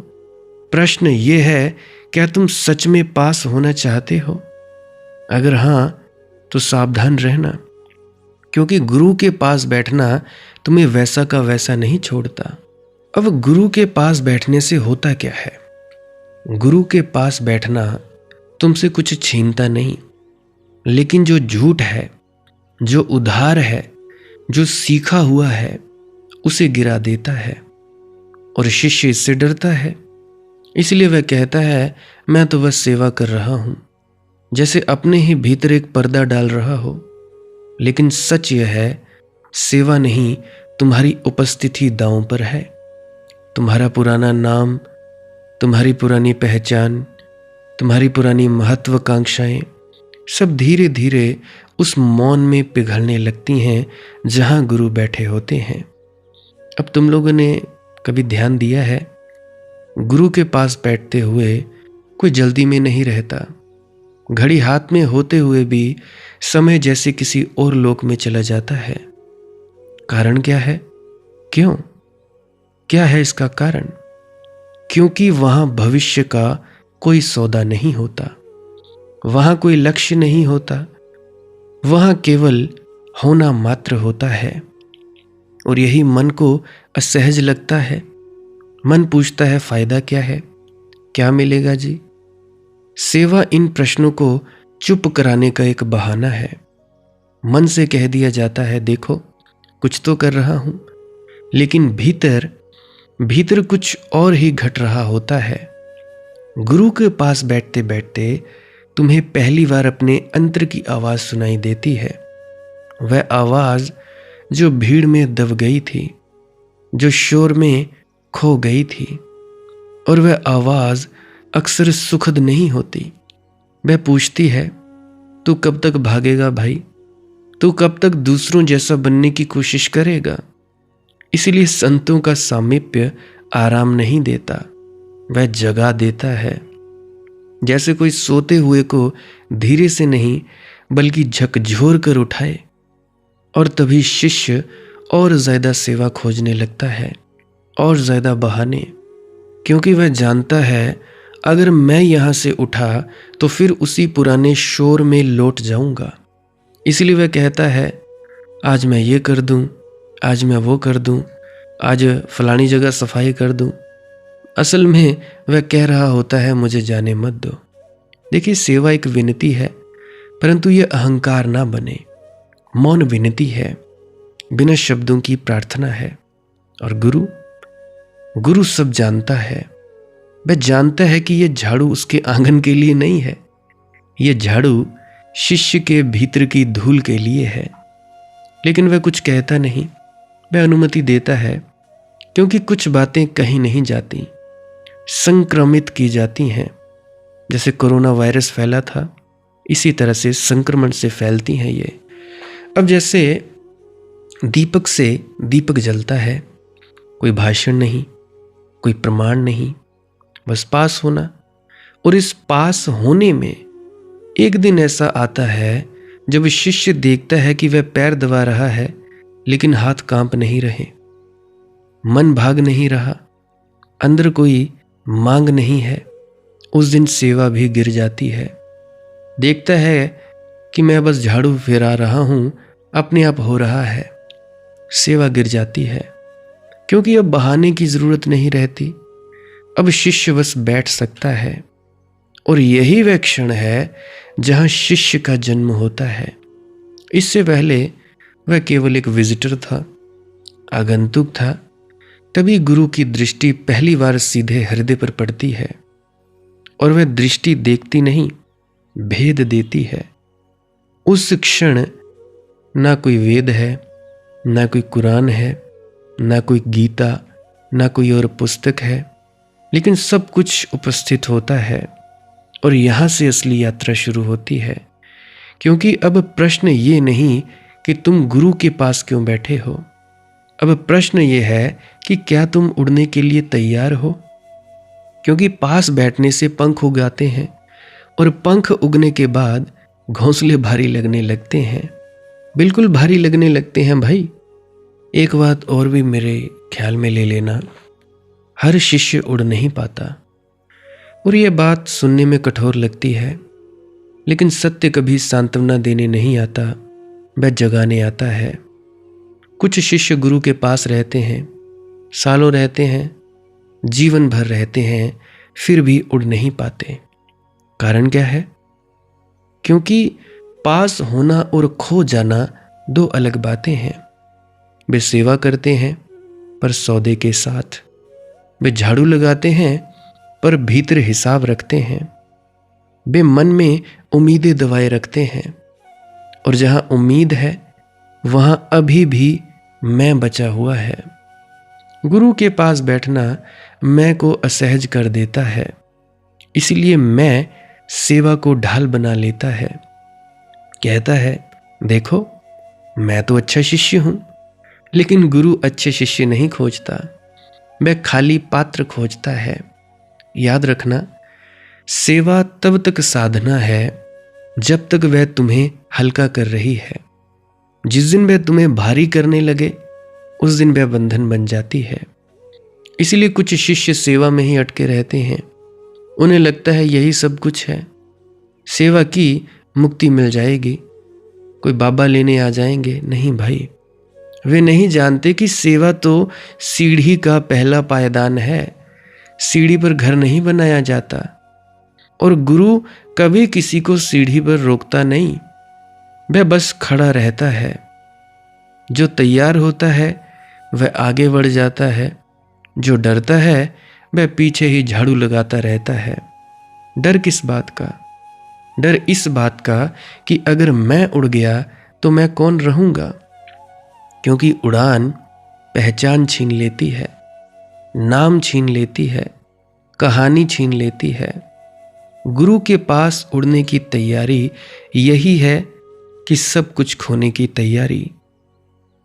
प्रश्न ये है, क्या तुम सच में पास होना चाहते हो? अगर हाँ, तो सावधान रहना, क्योंकि गुरु के पास बैठना तुम्हें वैसा का वैसा नहीं छोड़ता। अब गुरु के पास बैठने से होता क्या है? गुरु के पास बैठना तुमसे कुछ छीनता नहीं, लेकिन जो झूठ है, जो उधार है, जो सीखा हुआ है, उसे गिरा देता है। और शिष्य इससे डरता है, इसलिए वह कहता है, मैं तो बस सेवा कर रहा हूं, जैसे अपने ही भीतर एक पर्दा डाल रहा हो। लेकिन सच यह है, सेवा नहीं, तुम्हारी उपस्थिति दांव पर है। तुम्हारा पुराना नाम, तुम्हारी पुरानी पहचान, तुम्हारी पुरानी महत्वाकांक्षाएं सब धीरे धीरे उस मौन में पिघलने लगती हैं जहां गुरु बैठे होते हैं। अब तुम लोगों ने कभी ध्यान दिया है, गुरु के पास बैठते हुए कोई जल्दी में नहीं रहता। घड़ी हाथ में होते हुए भी समय जैसे किसी और लोक में चला जाता है। कारण क्या है? क्यों? क्या है इसका कारण? क्योंकि वहां भविष्य का कोई सौदा नहीं होता, वहां कोई लक्ष्य नहीं होता, वहां केवल होना मात्र होता है। और यही मन को असहज लगता है। मन पूछता है, फायदा क्या है, क्या मिलेगा जी? सेवा इन प्रश्नों को चुप कराने का एक बहाना है। मन से कह दिया जाता है, देखो कुछ तो कर रहा हूं, लेकिन भीतर भीतर कुछ और ही घट रहा होता है। गुरु के पास बैठते बैठते तुम्हें पहली बार अपने अंतर की आवाज सुनाई देती है। वह आवाज जो भीड़ में दब गई थी, जो शोर में खो गई थी। और वह आवाज अक्सर सुखद नहीं होती। वह पूछती है, तू कब तक भागेगा भाई? तू कब तक दूसरों जैसा बनने की कोशिश करेगा? इसलिए संतों का सामीप्य आराम नहीं देता, वह जगा देता है। जैसे कोई सोते हुए को धीरे से नहीं बल्कि झकझोर कर उठाए। और तभी शिष्य और ज्यादा सेवा खोजने लगता है, और ज्यादा बहाने, क्योंकि वह जानता है अगर मैं यहां से उठा तो फिर उसी पुराने शोर में लौट जाऊंगा। इसलिए वह कहता है, आज मैं ये कर दूं, आज मैं वो कर दूं, आज फलानी जगह सफाई कर दूं। असल में वह कह रहा होता है, मुझे जाने मत दो। देखिए, सेवा एक विनती है, परंतु यह अहंकार ना बने। मौन विनती है, बिना शब्दों की प्रार्थना है। और गुरु सब जानता है। वह जानता है कि यह झाड़ू उसके आंगन के लिए नहीं है, यह झाड़ू शिष्य के भीतर की धूल के लिए है। लेकिन वह कुछ कहता नहीं, वह अनुमति देता है, क्योंकि कुछ बातें कहीं नहीं जाती, संक्रमित की जाती हैं। जैसे कोरोना वायरस फैला था, इसी तरह से संक्रमण से फैलती हैं ये। अब जैसे दीपक से दीपक जलता है, कोई भाषण नहीं, कोई प्रमाण नहीं, बस पास होना। और इस पास होने में एक दिन ऐसा आता है जब शिष्य देखता है कि वह पैर दबा रहा है, लेकिन हाथ कांप नहीं रहे, मन भाग नहीं रहा, अंदर कोई मांग नहीं है। उस दिन सेवा भी गिर जाती है। देखता है कि मैं बस झाड़ू फेरा रहा हूं, अपने आप हो रहा है। सेवा गिर जाती है, क्योंकि अब बहाने की जरूरत नहीं रहती। अब शिष्य बस बैठ सकता है। और यही वह क्षण है जहां शिष्य का जन्म होता है। इससे पहले वह केवल एक विजिटर था, आगंतुक था। तभी गुरु की दृष्टि पहली बार सीधे हृदय पर पड़ती है, और वह दृष्टि देखती नहीं, भेद देती है। उस क्षण ना कोई वेद है, ना कोई कुरान है, ना कोई गीता, ना कोई और पुस्तक है, लेकिन सब कुछ उपस्थित होता है। और यहां से असली यात्रा शुरू होती है। क्योंकि अब प्रश्न ये नहीं कि तुम गुरु के पास क्यों बैठे हो, अब प्रश्न ये है कि क्या तुम उड़ने के लिए तैयार हो। क्योंकि पास बैठने से पंख उगाते हैं, और पंख उगने के बाद घोंसले भारी लगने लगते हैं, बिल्कुल भारी लगने लगते हैं भाई। एक बात और भी मेरे ख्याल में ले लेना, हर शिष्य उड़ नहीं पाता। और यह बात सुनने में कठोर लगती है, लेकिन सत्य कभी सांत्वना देने नहीं आता, वह जगाने आता है। कुछ शिष्य गुरु के पास रहते हैं, सालों रहते हैं, जीवन भर रहते हैं, फिर भी उड़ नहीं पाते। कारण क्या है? क्योंकि पास होना और खो जाना दो अलग बातें हैं। वे सेवा करते हैं पर सौदे के साथ, वे झाड़ू लगाते हैं पर भीतर हिसाब रखते हैं, वे मन में उम्मीदें दबाए रखते हैं, और जहां उम्मीद है वहां अभी भी मैं बचा हुआ है। गुरु के पास बैठना मैं को असहज कर देता है, इसलिए मैं सेवा को ढाल बना लेता है। कहता है, देखो मैं तो अच्छा शिष्य हूं, लेकिन गुरु अच्छे शिष्य नहीं खोजता, वह खाली पात्र खोजता है। याद रखना, सेवा तब तक साधना है जब तक वह तुम्हें हल्का कर रही है। जिस दिन वह तुम्हें भारी करने लगे उस दिन वह बंधन बन जाती है। इसलिए कुछ शिष्य सेवा में ही अटके रहते हैं। उन्हें लगता है यही सब कुछ है, सेवा की मुक्ति मिल जाएगी, कोई बाबा लेने आ जाएंगे। नहीं भाई, वे नहीं जानते कि सेवा तो सीढ़ी का पहला पायदान है। सीढ़ी पर घर नहीं बनाया जाता, और गुरु कभी किसी को सीढ़ी पर रोकता नहीं, वह बस खड़ा रहता है। जो तैयार होता है वह आगे बढ़ जाता है, जो डरता है वह पीछे ही झाड़ू लगाता रहता है। डर किस बात का? डर इस बात का कि अगर मैं उड़ गया तो मैं कौन रहूंगा। क्योंकि उड़ान पहचान छीन लेती है, नाम छीन लेती है, कहानी छीन लेती है। गुरु के पास उड़ने की तैयारी यही है कि सब कुछ खोने की तैयारी,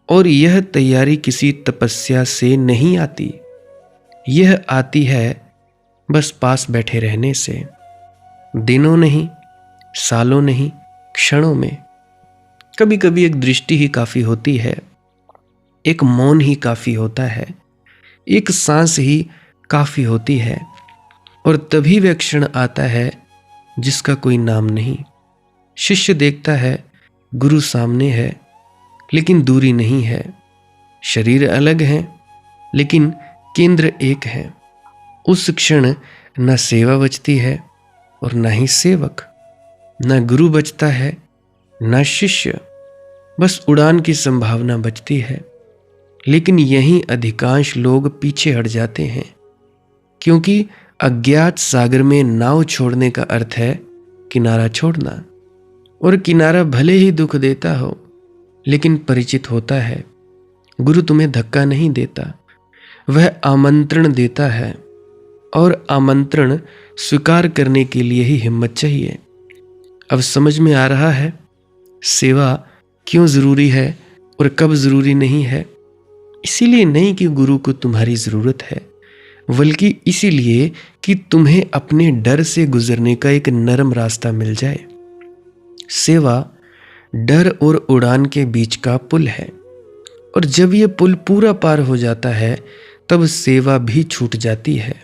और यह तैयारी किसी तपस्या से नहीं आती, यह आती है बस पास बैठे रहने से। दिनों नहीं, सालों नहीं, क्षणों में। कभी कभी एक दृष्टि ही काफी होती है, एक मौन ही काफी होता है, एक सांस ही काफी होती है, और तभी वह क्षण आता है जिसका कोई नाम नहीं। शिष्य देखता है गुरु सामने है, लेकिन दूरी नहीं है। शरीर अलग है, लेकिन केंद्र एक है। उस क्षण न सेवा बचती है और न ही सेवक, न गुरु बचता है न शिष्य, बस उड़ान की संभावना बचती है। लेकिन यहीं अधिकांश लोग पीछे हट जाते हैं, क्योंकि अज्ञात सागर में नाव छोड़ने का अर्थ है किनारा छोड़ना, और किनारा भले ही दुख देता हो लेकिन परिचित होता है। गुरु तुम्हें धक्का नहीं देता, वह आमंत्रण देता है, और आमंत्रण स्वीकार करने के लिए ही हिम्मत चाहिए। अब समझ में आ रहा है सेवा क्यों जरूरी है और कब जरूरी नहीं है। इसीलिए नहीं कि गुरु को तुम्हारी जरूरत है, बल्कि इसीलिए कि तुम्हें अपने डर से गुजरने का एक नरम रास्ता मिल जाए। सेवा डर और उड़ान के बीच का पुल है, और जब यह पुल पूरा पार हो जाता है तब सेवा भी छूट जाती है।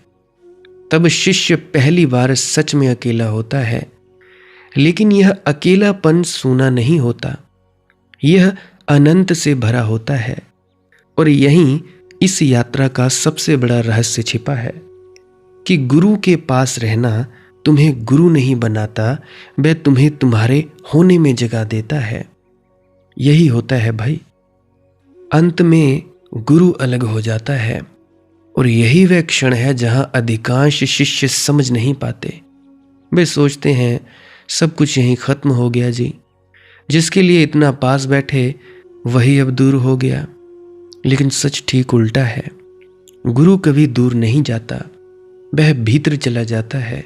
तब शिष्य पहली बार सच में अकेला होता है, लेकिन यह अकेलापन सूना नहीं होता, यह अनंत से भरा होता है। और यहीं इस यात्रा का सबसे बड़ा रहस्य छिपा है कि गुरु के पास रहना तुम्हें गुरु नहीं बनाता, वह तुम्हें तुम्हारे होने में जगह देता है। यही होता है भाई, अंत में गुरु अलग हो जाता है, और यही वह क्षण है जहां अधिकांश शिष्य समझ नहीं पाते। वे सोचते हैं सब कुछ यहीं खत्म हो गया जी, जिसके लिए इतना पास बैठे वही अब दूर हो गया। लेकिन सच ठीक उल्टा है, गुरु कभी दूर नहीं जाता, वह भीतर चला जाता है।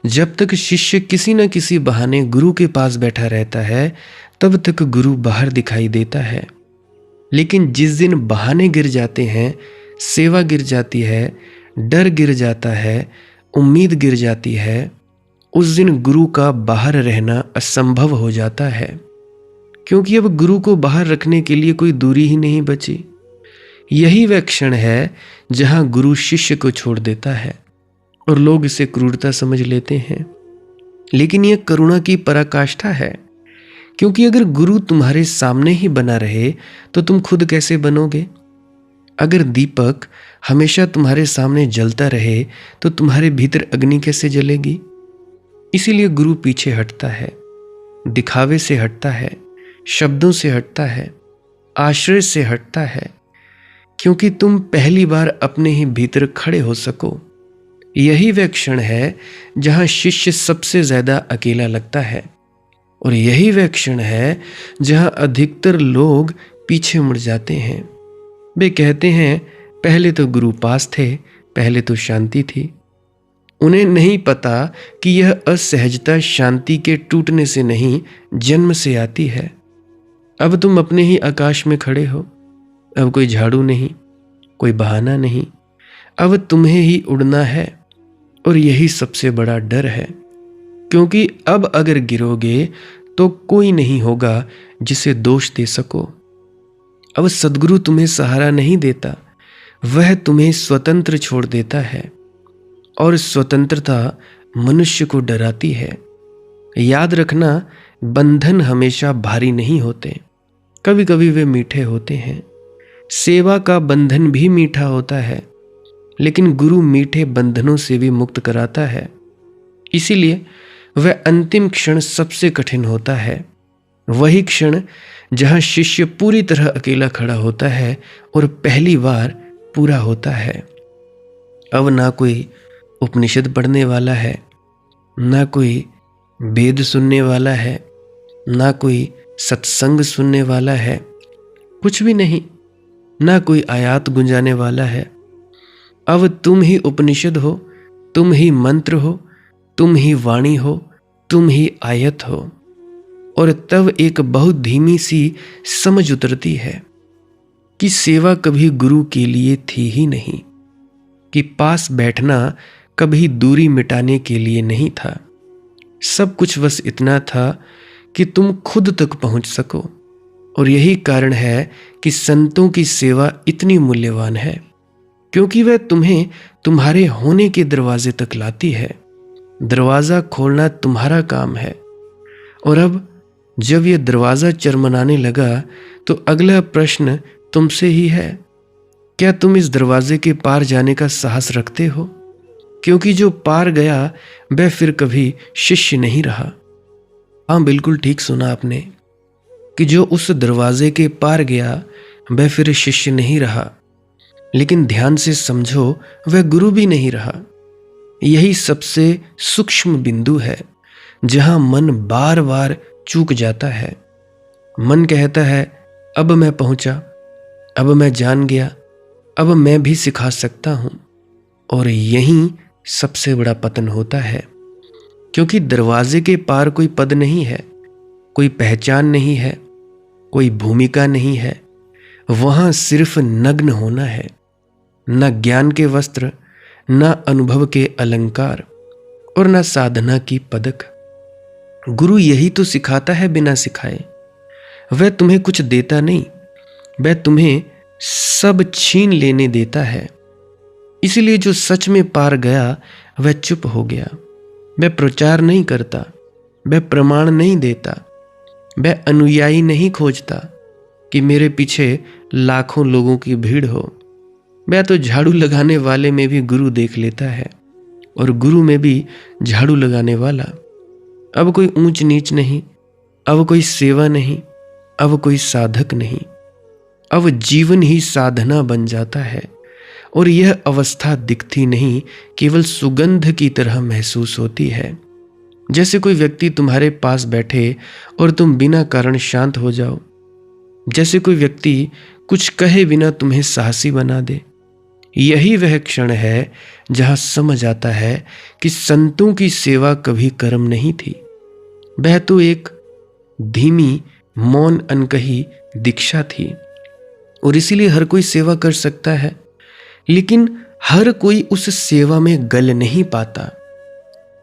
जब तक शिष्य किसी न किसी बहाने गुरु के पास बैठा रहता है तब तक गुरु बाहर दिखाई देता है। लेकिन जिस दिन बहाने गिर जाते हैं, सेवा गिर जाती है, डर गिर जाता है, उम्मीद गिर जाती है, उस दिन गुरु का बाहर रहना असंभव हो जाता है। क्योंकि अब गुरु को बाहर रखने के लिए कोई दूरी ही नहीं बची। यही वह क्षण है जहां गुरु शिष्य को छोड़ देता है, और लोग इसे क्रूरता समझ लेते हैं, लेकिन यह करुणा की पराकाष्ठा है। क्योंकि अगर गुरु तुम्हारे सामने ही बना रहे तो तुम खुद कैसे बनोगे? अगर दीपक हमेशा तुम्हारे सामने जलता रहे तो तुम्हारे भीतर अग्नि कैसे जलेगी? इसीलिए गुरु पीछे हटता है, दिखावे से हटता है, शब्दों से हटता है, आश्रय से हटता है, क्योंकि तुम पहली बार अपने ही भीतर खड़े हो सको। यही वह क्षण है जहां शिष्य सबसे ज्यादा अकेला लगता है, और यही वह क्षण है जहां अधिकतर लोग पीछे मुड़ जाते हैं। वे कहते हैं, पहले तो गुरु पास थे, पहले तो शांति थी। उन्हें नहीं पता कि यह असहजता शांति के टूटने से नहीं, जन्म से आती है। अब तुम अपने ही आकाश में खड़े हो। अब कोई झाड़ू नहीं, कोई बहाना नहीं, अब तुम्हें ही उड़ना है। और यही सबसे बड़ा डर है, क्योंकि अब अगर गिरोगे तो कोई नहीं होगा जिसे दोष दे सको। अब सद्गुरु तुम्हें सहारा नहीं देता, वह तुम्हें स्वतंत्र छोड़ देता है, और स्वतंत्रता मनुष्य को डराती है। याद रखना, बंधन हमेशा भारी नहीं होते, कभी कभी वे मीठे होते हैं। सेवा का बंधन भी मीठा होता है, लेकिन गुरु मीठे बंधनों से भी मुक्त कराता है। इसीलिए वह अंतिम क्षण सबसे कठिन होता है, वही क्षण जहां शिष्य पूरी तरह अकेला खड़ा होता है और पहली बार पूरा होता है। अब ना कोई उपनिषद पढ़ने वाला है, ना कोई वेद सुनने वाला है, ना कोई सत्संग सुनने वाला है, कुछ भी नहीं, ना कोई आयात गुंजाने वाला है। अब तुम ही उपनिषद हो, तुम ही मंत्र हो, तुम ही वाणी हो, तुम ही आयत हो। और तब एक बहुत धीमी सी समझ उतरती है कि सेवा कभी गुरु के लिए थी ही नहीं, कि पास बैठना कभी दूरी मिटाने के लिए नहीं था। सब कुछ बस इतना था कि तुम खुद तक पहुंच सको। और यही कारण है कि संतों की सेवा इतनी मूल्यवान है, क्योंकि वह तुम्हें तुम्हारे होने के दरवाजे तक लाती है। दरवाजा खोलना तुम्हारा काम है। और अब जब यह दरवाजा चरमराने लगा तो अगला प्रश्न तुमसे ही है, क्या तुम इस दरवाजे के पार जाने का साहस रखते हो? क्योंकि जो पार गया वह फिर कभी शिष्य नहीं रहा। हाँ, बिल्कुल ठीक सुना आपने कि जो उस दरवाजे के पार गया वह फिर शिष्य नहीं रहा, लेकिन ध्यान से समझो, वह गुरु भी नहीं रहा। यही सबसे सूक्ष्म बिंदु है जहां मन बार बार चूक जाता है। मन कहता है, अब मैं पहुंचा, अब मैं जान गया, अब मैं भी सिखा सकता हूं। और यहीं सबसे बड़ा पतन होता है, क्योंकि दरवाजे के पार कोई पद नहीं है, कोई पहचान नहीं है, कोई भूमिका नहीं है। वहां सिर्फ नग्न होना है, न ज्ञान के वस्त्र, न अनुभव के अलंकार, और न साधना की पदक। गुरु यही तो सिखाता है बिना सिखाए। वह तुम्हें कुछ देता नहीं, वह तुम्हें सब छीन लेने देता है। इसलिए जो सच में पार गया वह चुप हो गया। वह प्रचार नहीं करता, वह प्रमाण नहीं देता, वह अनुयायी नहीं खोजता कि मेरे पीछे लाखों लोगों की भीड़ हो। वह तो झाड़ू लगाने वाले में भी गुरु देख लेता है, और गुरु में भी झाड़ू लगाने वाला। अब कोई ऊंच नीच नहीं, अब कोई सेवा नहीं, अब कोई साधक नहीं, अब जीवन ही साधना बन जाता है। और यह अवस्था दिखती नहीं, केवल सुगंध की तरह महसूस होती है। जैसे कोई व्यक्ति तुम्हारे पास बैठे और तुम बिना कारण शांत हो जाओ, जैसे कोई व्यक्ति कुछ कहे बिना तुम्हें साहसी बना दे। यही वह क्षण है जहां समझ आता है कि संतों की सेवा कभी कर्म नहीं थी, वह तो एक धीमी मौन अनकही दीक्षा थी। और इसीलिए हर कोई सेवा कर सकता है, लेकिन हर कोई उस सेवा में गल नहीं पाता,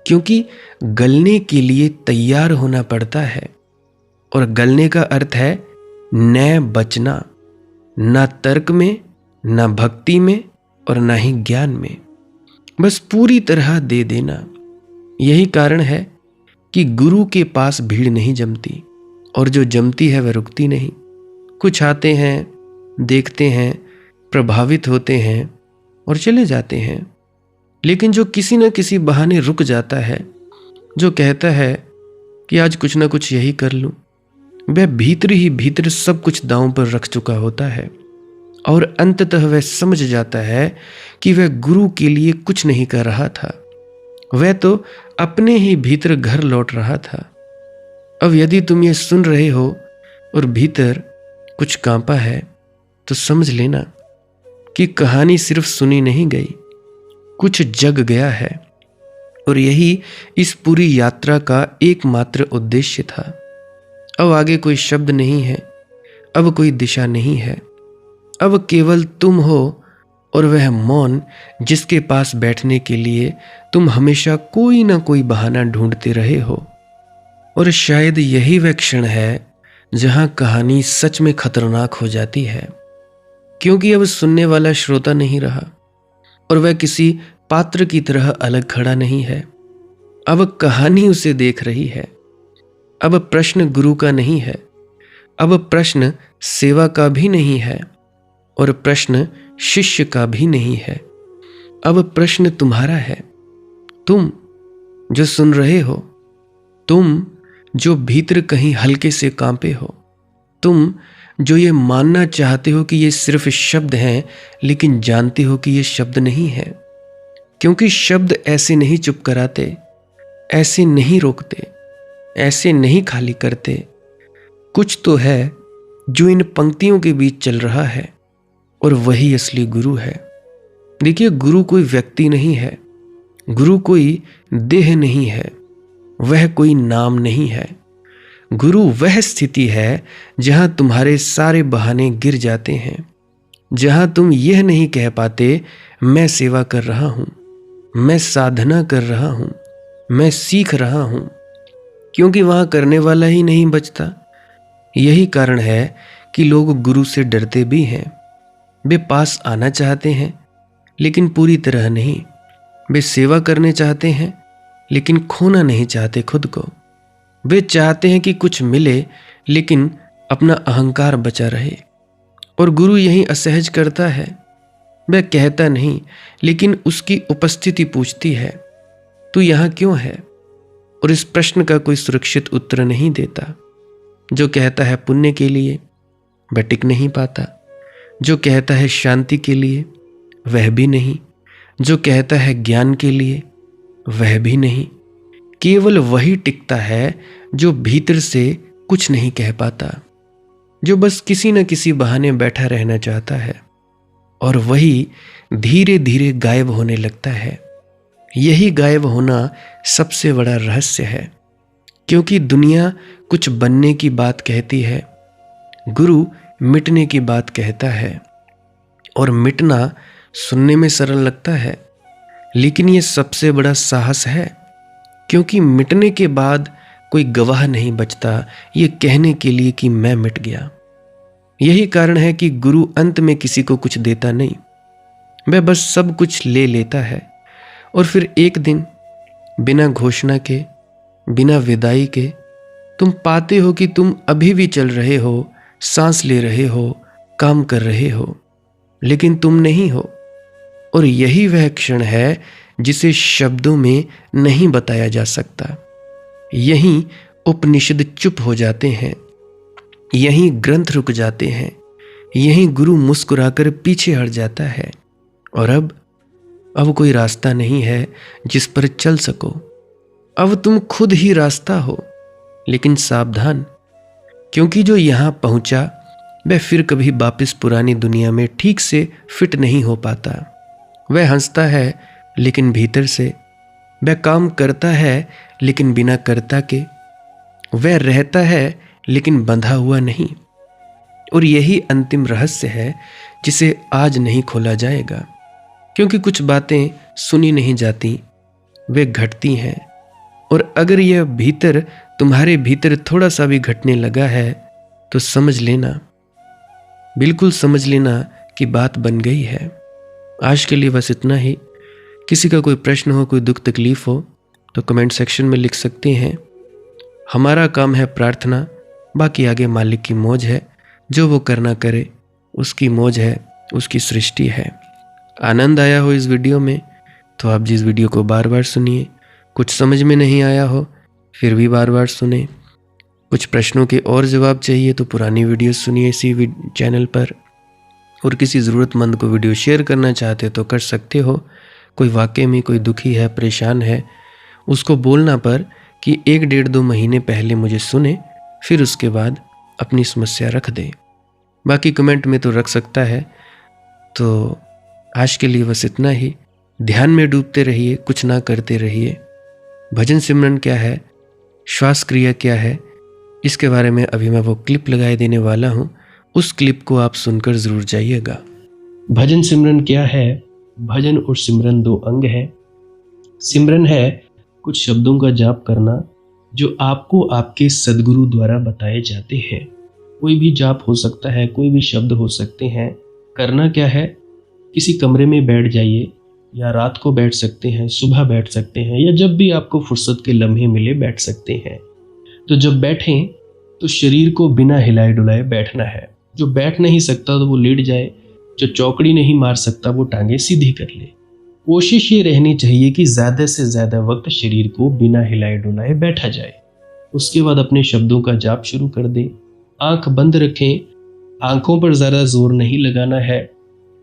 क्योंकि गलने के लिए तैयार होना पड़ता है। और गलने का अर्थ है न बचना, ना तर्क में, ना भक्ति में, और ना ही ज्ञान में, बस पूरी तरह दे देना। यही कारण है कि गुरु के पास भीड़ नहीं जमती, और जो जमती है वह रुकती नहीं। कुछ आते हैं, देखते हैं, प्रभावित होते हैं और चले जाते हैं, लेकिन जो किसी न किसी बहाने रुक जाता है, जो कहता है कि आज कुछ ना कुछ यही कर लूं, वह भीतर ही भीतर सब कुछ दांव पर रख चुका होता है और अंततः वह समझ जाता है कि वह गुरु के लिए कुछ नहीं कर रहा था, वह तो अपने ही भीतर घर लौट रहा था। अब यदि तुम ये सुन रहे हो और भीतर कुछ कांपा है, तो समझ लेना कि कहानी सिर्फ सुनी नहीं गई, कुछ जग गया है, और यही इस पूरी यात्रा का एकमात्र उद्देश्य था। अब आगे कोई शब्द नहीं है, अब कोई दिशा नहीं है, अब केवल तुम हो और वह मौन जिसके पास बैठने के लिए तुम हमेशा कोई ना कोई बहाना ढूंढते रहे हो। और शायद यही वह क्षण है जहां कहानी सच में खतरनाक हो जाती है, क्योंकि अब सुनने वाला श्रोता नहीं रहा और वह किसी पात्र की तरह अलग खड़ा नहीं है। अब कहानी उसे देख रही है। अब प्रश्न गुरु का नहीं है, अब प्रश्न सेवा का भी नहीं है और प्रश्न शिष्य का भी नहीं है। अब प्रश्न तुम्हारा है, तुम जो सुन रहे हो, तुम जो भीतर कहीं हल्के से कांपे हो, तुम जो ये मानना चाहते हो कि ये सिर्फ शब्द हैं, लेकिन जानते हो कि ये शब्द नहीं है, क्योंकि शब्द ऐसे नहीं चुप कराते, ऐसे नहीं रोकते, ऐसे नहीं खाली करते। कुछ तो है जो इन पंक्तियों के बीच चल रहा है और वही असली गुरु है। देखिए, गुरु कोई व्यक्ति नहीं है, गुरु कोई देह नहीं है, वह कोई नाम नहीं है। गुरु वह स्थिति है जहां तुम्हारे सारे बहाने गिर जाते हैं, जहां तुम यह नहीं कह पाते मैं सेवा कर रहा हूं, मैं साधना कर रहा हूं, मैं सीख रहा हूं, क्योंकि वहां करने वाला ही नहीं बचता। यही कारण है कि लोग गुरु से डरते भी हैं। वे पास आना चाहते हैं लेकिन पूरी तरह नहीं, वे सेवा करने चाहते हैं लेकिन खोना नहीं चाहते खुद को। वे चाहते हैं कि कुछ मिले लेकिन अपना अहंकार बचा रहे, और गुरु यही असहज करता है। वह कहता नहीं, लेकिन उसकी उपस्थिति पूछती है, तू यहाँ क्यों है? और इस प्रश्न का कोई सुरक्षित उत्तर नहीं देता। जो कहता है पुण्य के लिए, वह टिक नहीं पाता। जो कहता है शांति के लिए, वह भी नहीं। जो कहता है ज्ञान के लिए, वह भी नहीं। केवल वही टिकता है जो भीतर से कुछ नहीं कह पाता, जो बस किसी न किसी बहाने बैठा रहना चाहता है, और वही धीरे धीरे गायब होने लगता है। यही गायब होना सबसे बड़ा रहस्य है, क्योंकि दुनिया कुछ बनने की बात कहती है, गुरु मिटने की बात कहता है। और मिटना सुनने में सरल लगता है, लेकिन यह सबसे बड़ा साहस है, क्योंकि मिटने के बाद कोई गवाह नहीं बचता ये कहने के लिए कि मैं मिट गया। यही कारण है कि गुरु अंत में किसी को कुछ देता नहीं, वह बस सब कुछ ले लेता है, और फिर एक दिन बिना घोषणा के, बिना विदाई के, तुम पाते हो कि तुम अभी भी चल रहे हो, सांस ले रहे हो, काम कर रहे हो, लेकिन तुम नहीं हो। और यही वह क्षण है जिसे शब्दों में नहीं बताया जा सकता। यहीं उपनिषद चुप हो जाते हैं, यहीं ग्रंथ रुक जाते हैं, यहीं गुरु मुस्कुराकर पीछे हट जाता है, और अब कोई रास्ता नहीं है जिस पर चल सको। अब तुम खुद ही रास्ता हो, लेकिन सावधान, क्योंकि जो यहां पहुंचा वह फिर कभी वापस पुरानी दुनिया में ठीक से फिट नहीं हो पाता। वह हंसता है लेकिन भीतर से, वह काम करता है लेकिन बिना कर्ता के, वह रहता है लेकिन बंधा हुआ नहीं। और यही अंतिम रहस्य है जिसे आज नहीं खोला जाएगा, क्योंकि कुछ बातें सुनी नहीं जाती, वे घटती हैं। और अगर यह भीतर तुम्हारे भीतर थोड़ा सा भी घटने लगा है तो समझ लेना, बिल्कुल समझ लेना कि बात बन गई है। आज के लिए बस इतना ही। किसी का कोई प्रश्न हो, कोई दुख तकलीफ हो तो कमेंट सेक्शन में लिख सकते हैं। हमारा काम है प्रार्थना, बाकी आगे मालिक की मौज है। जो वो करना करे, उसकी मौज है। उसकी सृष्टि है। आनंद आया हो इस वीडियो में तो आप जिस वीडियो को बार बार सुनिए, कुछ समझ में नहीं आया हो फिर भी बार बार सुने, कुछ प्रश्नों के और जवाब चाहिए तो पुरानी वीडियो सुनिए इसी चैनल पर, और किसी ज़रूरतमंद को वीडियो शेयर करना चाहते तो कर सकते हो। कोई वाकई में कोई दुखी है, परेशान है, उसको बोलना पर कि 1-1.5-2 महीने पहले मुझे सुने, फिर उसके बाद अपनी समस्या रख दे। बाकी कमेंट में तो रख सकता है। तो आज के लिए बस इतना ही। ध्यान में डूबते रहिए, कुछ ना करते रहिए। भजन सिमरन क्या है, श्वास क्रिया क्या है, इसके बारे में अभी मैं वो क्लिप लगाए देने वाला हूँ। उस क्लिप को आप सुनकर ज़रूर जाइएगा। भजन सिमरन क्या है? भजन और सिमरन 2 अंग हैं। सिमरन है कुछ शब्दों का जाप करना जो आपको आपके सद्गुरु द्वारा बताए जाते हैं। कोई भी जाप हो सकता है, कोई भी शब्द हो सकते हैं। करना क्या है, किसी कमरे में बैठ जाइए, या रात को बैठ सकते हैं, सुबह बैठ सकते हैं, या जब भी आपको फुर्सत के लम्हे मिले बैठ सकते हैं। तो जब बैठें तो शरीर को बिना हिलाए डुलाए बैठना है। जो बैठ नहीं सकता तो वो लेट जाए, जो चौकड़ी नहीं मार सकता वो टांगे सीधी कर ले। कोशिश ये रहनी चाहिए कि ज़्यादा से ज़्यादा वक्त शरीर को बिना हिलाए डुलाए बैठा जाए। उसके बाद अपने शब्दों का जाप शुरू कर दें। आंख बंद रखें, आंखों पर ज़्यादा जोर नहीं लगाना है,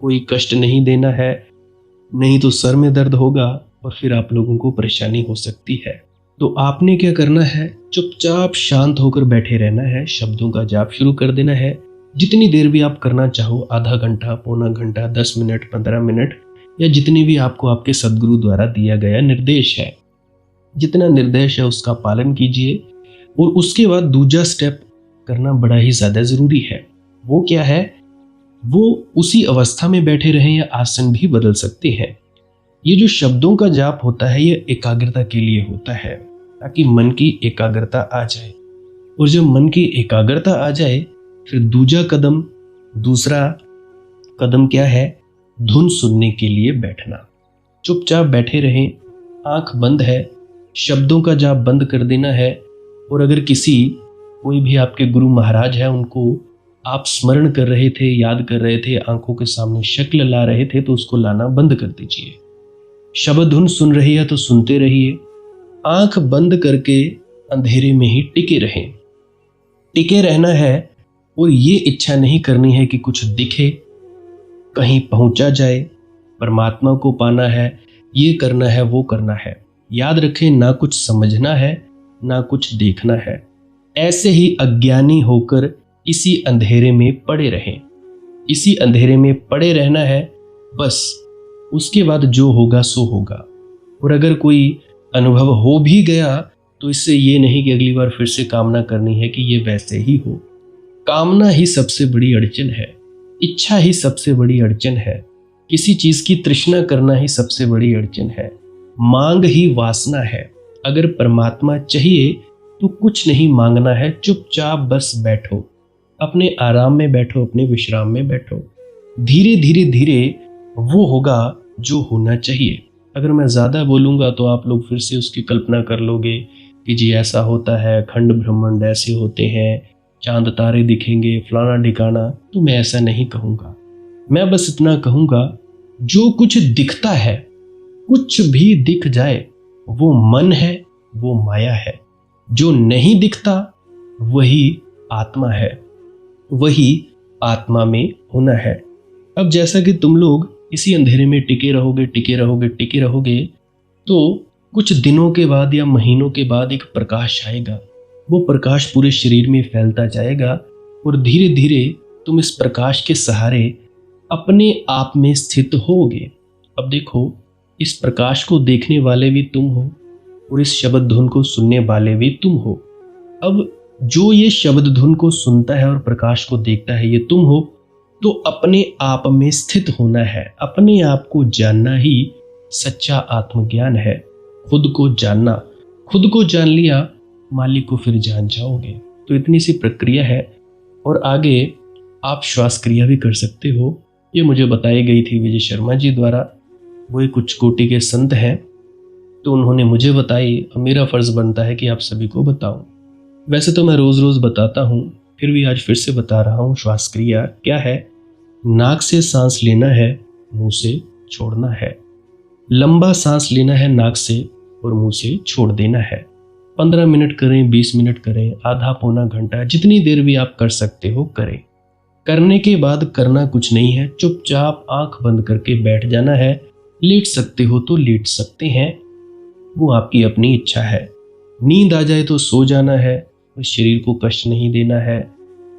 कोई कष्ट नहीं देना है, नहीं तो सर में दर्द होगा और फिर आप लोगों को परेशानी हो सकती है। तो आपने क्या करना है, चुपचाप शांत होकर बैठे रहना है, शब्दों का जाप शुरू कर देना है। जितनी देर भी आप करना चाहो, आधा घंटा, पौना घंटा, 10 मिनट, 15 मिनट, या जितनी भी आपको आपके सद्गुरु द्वारा दिया गया निर्देश है, जितना निर्देश है उसका पालन कीजिए। और उसके बाद दूसरा स्टेप करना बड़ा ही ज़्यादा ज़रूरी है। वो क्या है, वो उसी अवस्था में बैठे रहें या आसन भी बदल सकते हैं। ये जो शब्दों का जाप होता है ये एकाग्रता के लिए होता है, ताकि मन की एकाग्रता आ जाए। और जब मन की एकाग्रता आ जाए फिर दूसरा कदम क्या है, धुन सुनने के लिए बैठना। चुपचाप बैठे रहें, आंख बंद है, शब्दों का जाप बंद कर देना है। और अगर कोई भी आपके गुरु महाराज है, उनको आप स्मरण कर रहे थे, याद कर रहे थे, आंखों के सामने शक्ल ला रहे थे, तो उसको लाना बंद कर दीजिए। शब्द धुन सुन रही है तो सुनते रहिए। आंख बंद करके अंधेरे में ही टिके रहें। टिके रहना है और ये इच्छा नहीं करनी है कि कुछ दिखे, कहीं पहुंचा जाए, परमात्मा को पाना है, ये करना है, वो करना है। याद रखें, ना कुछ समझना है, ना कुछ देखना है। ऐसे ही अज्ञानी होकर इसी अंधेरे में पड़े रहें। इसी अंधेरे में पड़े रहना है बस। उसके बाद जो होगा सो होगा। और अगर कोई अनुभव हो भी गया तो इससे ये नहीं कि अगली बार फिर से कामना करनी है कि ये वैसे ही हो। कामना ही सबसे बड़ी अड़चन है, इच्छा ही सबसे बड़ी अड़चन है, किसी चीज की तृष्णा करना ही सबसे बड़ी अड़चन है, मांग ही वासना है। अगर परमात्मा चाहिए तो कुछ नहीं मांगना है, चुपचाप बस बैठो, अपने आराम में बैठो, अपने विश्राम में बैठो। धीरे धीरे धीरे वो होगा जो होना चाहिए। अगर मैं ज़्यादा बोलूँगा तो आप लोग फिर से उसकी कल्पना कर लोगे कि जी ऐसा होता है, खंड ब्रह्मांड ऐसे होते हैं, चांद तारे दिखेंगे, फलाना ढिकाना। तो मैं ऐसा नहीं कहूँगा। मैं बस इतना कहूँगा, जो कुछ दिखता है, कुछ भी दिख जाए, वो मन है, वो माया है। जो नहीं दिखता वही आत्मा है, वही आत्मा में होना है। अब जैसा कि तुम लोग इसी अंधेरे में टिके रहोगे, टिके रहोगे, टिके रहोगे, तो कुछ दिनों के बाद या महीनों के बाद एक प्रकाश आएगा। वो प्रकाश पूरे शरीर में फैलता जाएगा और धीरे धीरे तुम इस प्रकाश के सहारे अपने आप में स्थित होगे। अब देखो, इस प्रकाश को देखने वाले भी तुम हो और इस शब्द धुन को सुनने वाले भी तुम हो। अब जो ये शब्द धुन को सुनता है और प्रकाश को देखता है, ये तुम हो। तो अपने आप में स्थित होना है, अपने आप को जानना ही सच्चा आत्मज्ञान है। खुद को जानना, खुद को जान लिया, मालिक को फिर जान जाओगे। तो इतनी सी प्रक्रिया है। और आगे आप श्वास क्रिया भी कर सकते हो। ये मुझे बताई गई थी विजय शर्मा जी द्वारा। वो एक उच्च कोटि के संत हैं, तो उन्होंने मुझे बताई, और मेरा फर्ज बनता है कि आप सभी को बताऊं। वैसे तो मैं रोज़ रोज़ बताता हूँ, फिर भी आज फिर से बता रहा हूँ। श्वास क्रिया क्या है? नाक से सांस लेना है, मुंह से छोड़ना है। लंबा सांस लेना है नाक से और मुंह से छोड़ देना है। 15 मिनट करें, 20 मिनट करें, आधा पौना घंटा, जितनी देर भी आप कर सकते हो करें। करने के बाद करना कुछ नहीं है, चुपचाप आंख बंद करके बैठ जाना है। लेट सकते हो तो लेट सकते हैं, वो आपकी अपनी इच्छा है। नींद आ जाए तो सो जाना है, शरीर को कष्ट नहीं देना है।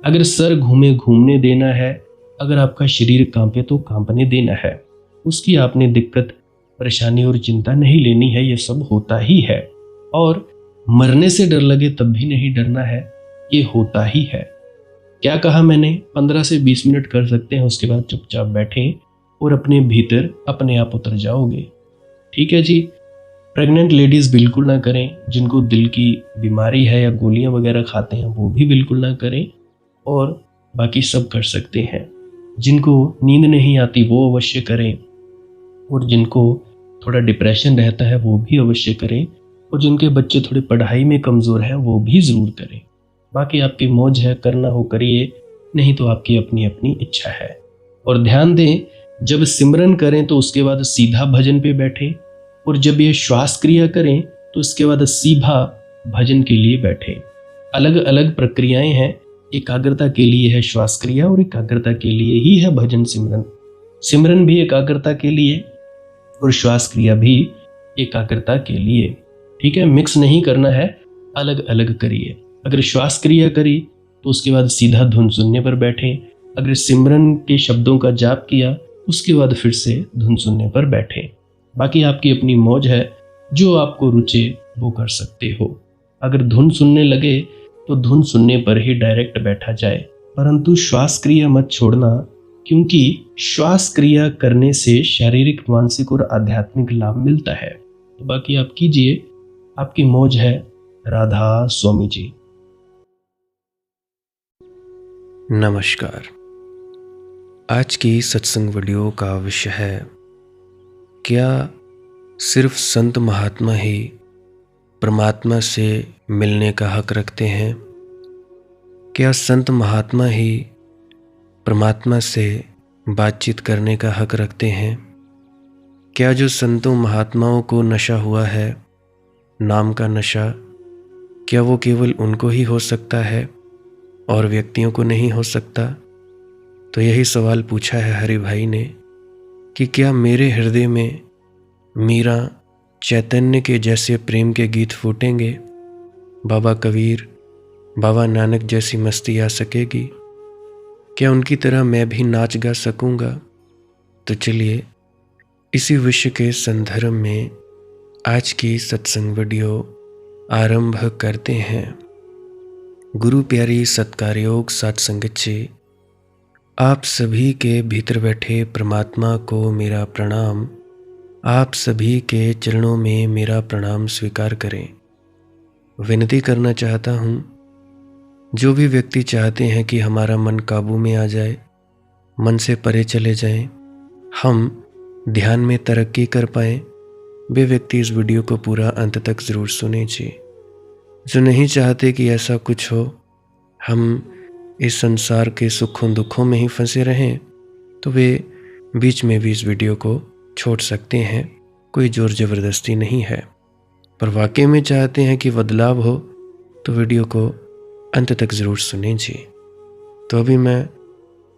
अगर सर घूमे घूमने देना है, अगर आपका शरीर कांपे तो कांपने देना है। उसकी आपने दिक्कत, परेशानी और चिंता नहीं लेनी है, ये सब होता ही है। और मरने से डर लगे तब भी नहीं डरना है, ये होता ही है। क्या कहा मैंने? 15 से 20 मिनट कर सकते हैं, उसके बाद चुपचाप बैठें और अपने भीतर अपने आप उतर जाओगे। ठीक है जी। प्रेग्नेंट लेडीज़ बिल्कुल ना करें, जिनको दिल की बीमारी है या गोलियां वगैरह खाते हैं वो भी बिल्कुल ना करें, और बाकी सब कर सकते हैं। जिनको नींद नहीं आती वो अवश्य करें, और जिनको थोड़ा डिप्रेशन रहता है वो भी अवश्य करें, और जिनके बच्चे थोड़ी पढ़ाई में कमज़ोर हैं वो भी ज़रूर करें। बाकी आपकी मौज है, करना हो करिए, नहीं तो आपकी अपनी अपनी इच्छा है। और ध्यान दें, जब सिमरन करें तो उसके बाद सीधा भजन पे बैठें, और जब ये श्वास क्रिया करें तो उसके बाद सीधा भजन के लिए बैठें। अलग अलग प्रक्रियाएं हैं, एकाग्रता के लिए है श्वास क्रिया और एकाग्रता के लिए ही है भजन सिमरन। सिमरन भी एकाग्रता के लिए और श्वास क्रिया भी एकाग्रता के लिए। ठीक है, मिक्स नहीं करना है, अलग अलग करिए। अगर श्वास क्रिया करी तो उसके बाद सीधा धुन सुनने पर बैठें। अगर सिमरन के शब्दों का जाप किया उसके बाद फिर से धुन सुनने पर बैठें। बाकी आपकी अपनी मौज है, जो आपको रुचे वो कर सकते हो। अगर धुन सुनने लगे तो धुन सुनने पर ही डायरेक्ट बैठा जाए, परंतु श्वास क्रिया मत छोड़ना, क्योंकि श्वास क्रिया करने से शारीरिक, मानसिक और आध्यात्मिक लाभ मिलता है। तो बाकी आप कीजिए, आपकी मौज है। राधा स्वामी जी। नमस्कार। आज की सत्संग वीडियो का विषय है, क्या सिर्फ संत महात्मा ही परमात्मा से मिलने का हक रखते हैं? क्या संत महात्मा ही परमात्मा से बातचीत करने का हक रखते हैं? क्या जो संतों महात्माओं को नशा हुआ है, नाम का नशा, क्या वो केवल उनको ही हो सकता है और व्यक्तियों को नहीं हो सकता? तो यही सवाल पूछा है हरि भाई ने कि क्या मेरे हृदय में मीरा, चैतन्य के जैसे प्रेम के गीत फूटेंगे? बाबा कबीर, बाबा नानक जैसी मस्ती आ सकेगी? क्या उनकी तरह मैं भी नाच गा सकूंगा? तो चलिए इसी विषय के संदर्भ में आज की सत्संग वीडियो आरंभ करते हैं। गुरु प्यारी सत्कारयोग सत्संगत से आप सभी के भीतर बैठे परमात्मा को मेरा प्रणाम, आप सभी के चरणों में मेरा प्रणाम स्वीकार करें। विनती करना चाहता हूँ, जो भी व्यक्ति चाहते हैं कि हमारा मन काबू में आ जाए, मन से परे चले जाएं, हम ध्यान में तरक्की कर पाएं, वे व्यक्ति इस वीडियो को पूरा अंत तक ज़रूर सुने जी। जो नहीं चाहते कि ऐसा कुछ हो, हम इस संसार के सुखों दुखों में ही फंसे रहें, तो वे बीच में भी इस वीडियो को छोड़ सकते हैं। कोई जोर ज़बरदस्ती नहीं है। पर वाकई में चाहते हैं कि बदलाव हो तो वीडियो को अंत तक ज़रूर सुनें जी। तो अभी मैं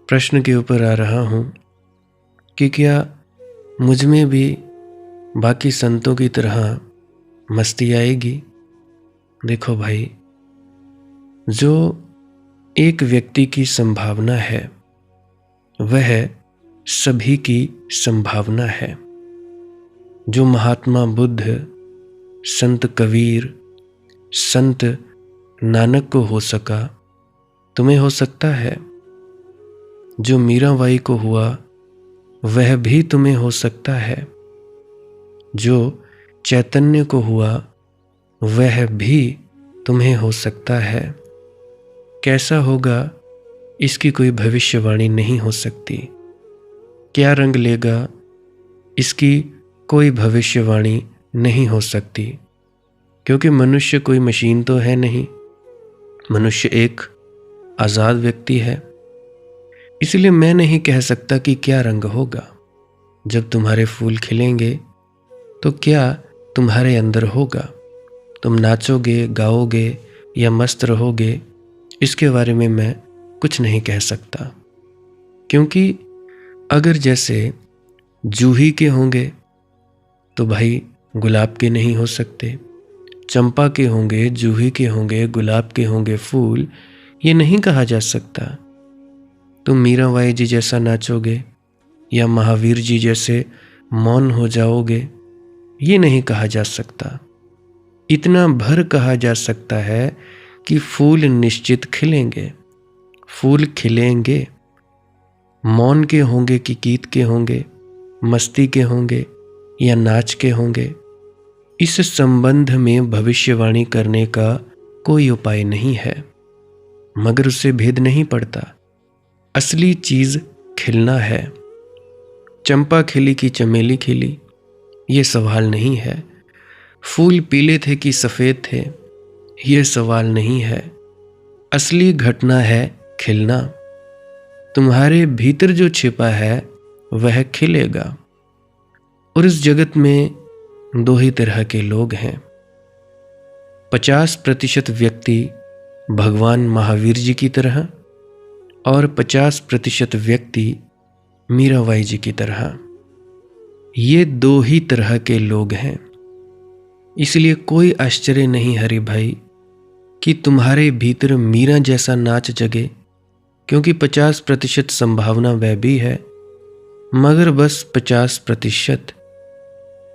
प्रश्न के ऊपर आ रहा हूँ कि क्या मुझ में भी बाकी संतों की तरह मस्ती आएगी? देखो भाई, जो एक व्यक्ति की संभावना है वह सभी की संभावना है। जो महात्मा बुद्ध, संत कबीर, संत नानक को हो सका, तुम्हें हो सकता है। जो मीराबाई को हुआ वह भी तुम्हें हो सकता है। जो चैतन्य को हुआ वह भी तुम्हें हो सकता है। कैसा होगा इसकी कोई भविष्यवाणी नहीं हो सकती। क्या रंग लेगा इसकी कोई भविष्यवाणी नहीं हो सकती, क्योंकि मनुष्य कोई मशीन तो है नहीं। मनुष्य एक आज़ाद व्यक्ति है। इसलिए मैं नहीं कह सकता कि क्या रंग होगा। जब तुम्हारे फूल खिलेंगे तो क्या तुम्हारे अंदर होगा? तुम नाचोगे, गाओगे या मस्त रहोगे, इसके बारे में मैं कुछ नहीं कह सकता। क्योंकि अगर जैसे जूही के होंगे तो भाई गुलाब के नहीं हो सकते, चंपा के होंगे, जूही के होंगे, गुलाब के होंगे फूल, ये नहीं कहा जा सकता। तुम मीराबाई जी जैसा नाचोगे या महावीर जी जैसे मौन हो जाओगे, ये नहीं कहा जा सकता। इतना भर कहा जा सकता है कि फूल निश्चित खिलेंगे। फूल खिलेंगे, मौन के होंगे कि गीत के होंगे, मस्ती के होंगे या नाच के होंगे, इस संबंध में भविष्यवाणी करने का कोई उपाय नहीं है। मगर उससे भेद नहीं पड़ता। असली चीज खिलना है। चंपा खिली कि चमेली खिली, ये सवाल नहीं है। फूल पीले थे कि सफेद थे, ये सवाल नहीं है। असली घटना है खिलना। तुम्हारे भीतर जो छिपा है वह खिलेगा। और इस जगत में दो ही तरह के लोग हैं। 50% व्यक्ति भगवान महावीर जी की तरह और 50% व्यक्ति मीराबाई जी की तरह। ये दो ही तरह के लोग हैं। इसलिए कोई आश्चर्य नहीं हरि भाई कि तुम्हारे भीतर मीरा जैसा नाच जगे, क्योंकि 50% संभावना वह भी है, मगर बस 50%।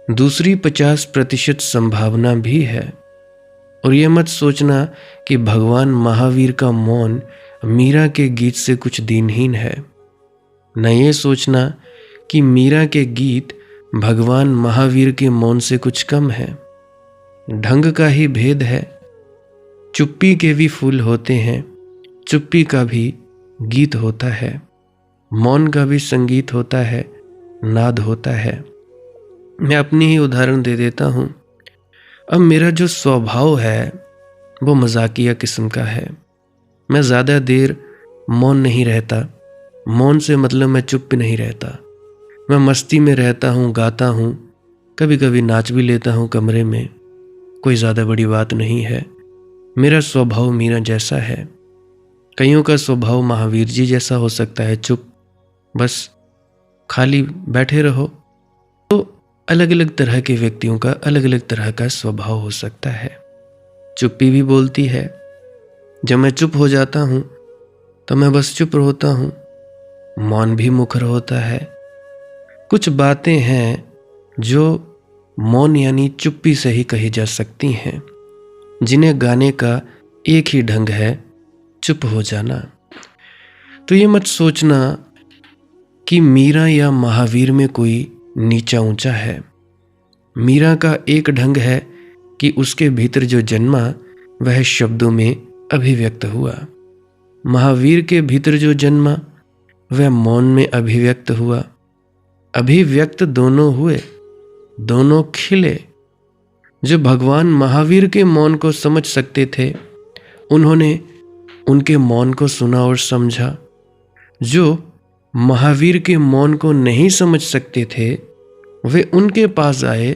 दूसरी 50% संभावना भी है। और यह मत सोचना कि भगवान महावीर का मौन मीरा के गीत से कुछ दीनहीन है। न ये सोचना कि मीरा के गीत भगवान महावीर के मौन से कुछ कम है। ढंग का ही भेद है। चुप्पी के भी फूल होते हैं, चुप्पी का भी गीत होता है, मौन का भी संगीत होता है, नाद होता है। मैं अपनी ही उदाहरण दे देता हूँ। अब मेरा जो स्वभाव है वो मजाकिया किस्म का है। मैं ज़्यादा देर मौन नहीं रहता। मौन से मतलब मैं चुप नहीं रहता। मैं मस्ती में रहता हूँ, गाता हूँ, कभी कभी नाच भी लेता हूँ कमरे में। कोई ज़्यादा बड़ी बात नहीं है। मेरा स्वभाव मीरा जैसा है। कईयों का स्वभाव महावीर जी जैसा हो सकता है, चुप, बस खाली बैठे रहो। तो अलग अलग तरह के व्यक्तियों का अलग अलग तरह का स्वभाव हो सकता है। चुप्पी भी बोलती है। जब मैं चुप हो जाता हूँ तो मैं बस चुप होता हूँ। मौन भी मुखर होता है। कुछ बातें हैं जो मौन यानी चुप्पी से ही कही जा सकती हैं, जिन्हें गाने का एक ही ढंग है, चुप हो जाना। तो ये मत सोचना कि मीरा या महावीर में कोई नीचा ऊंचा है। मीरा का एक ढंग है कि उसके भीतर जो जन्मा वह शब्दों में अभिव्यक्त हुआ। महावीर के भीतर जो जन्मा वह मौन में अभिव्यक्त हुआ। अभिव्यक्त दोनों हुए, दोनों खिले। जो भगवान महावीर के मौन को समझ सकते थे, उन्होंने उनके मौन को सुना और समझा। जो महावीर के मौन को नहीं समझ सकते थे, वे उनके पास आए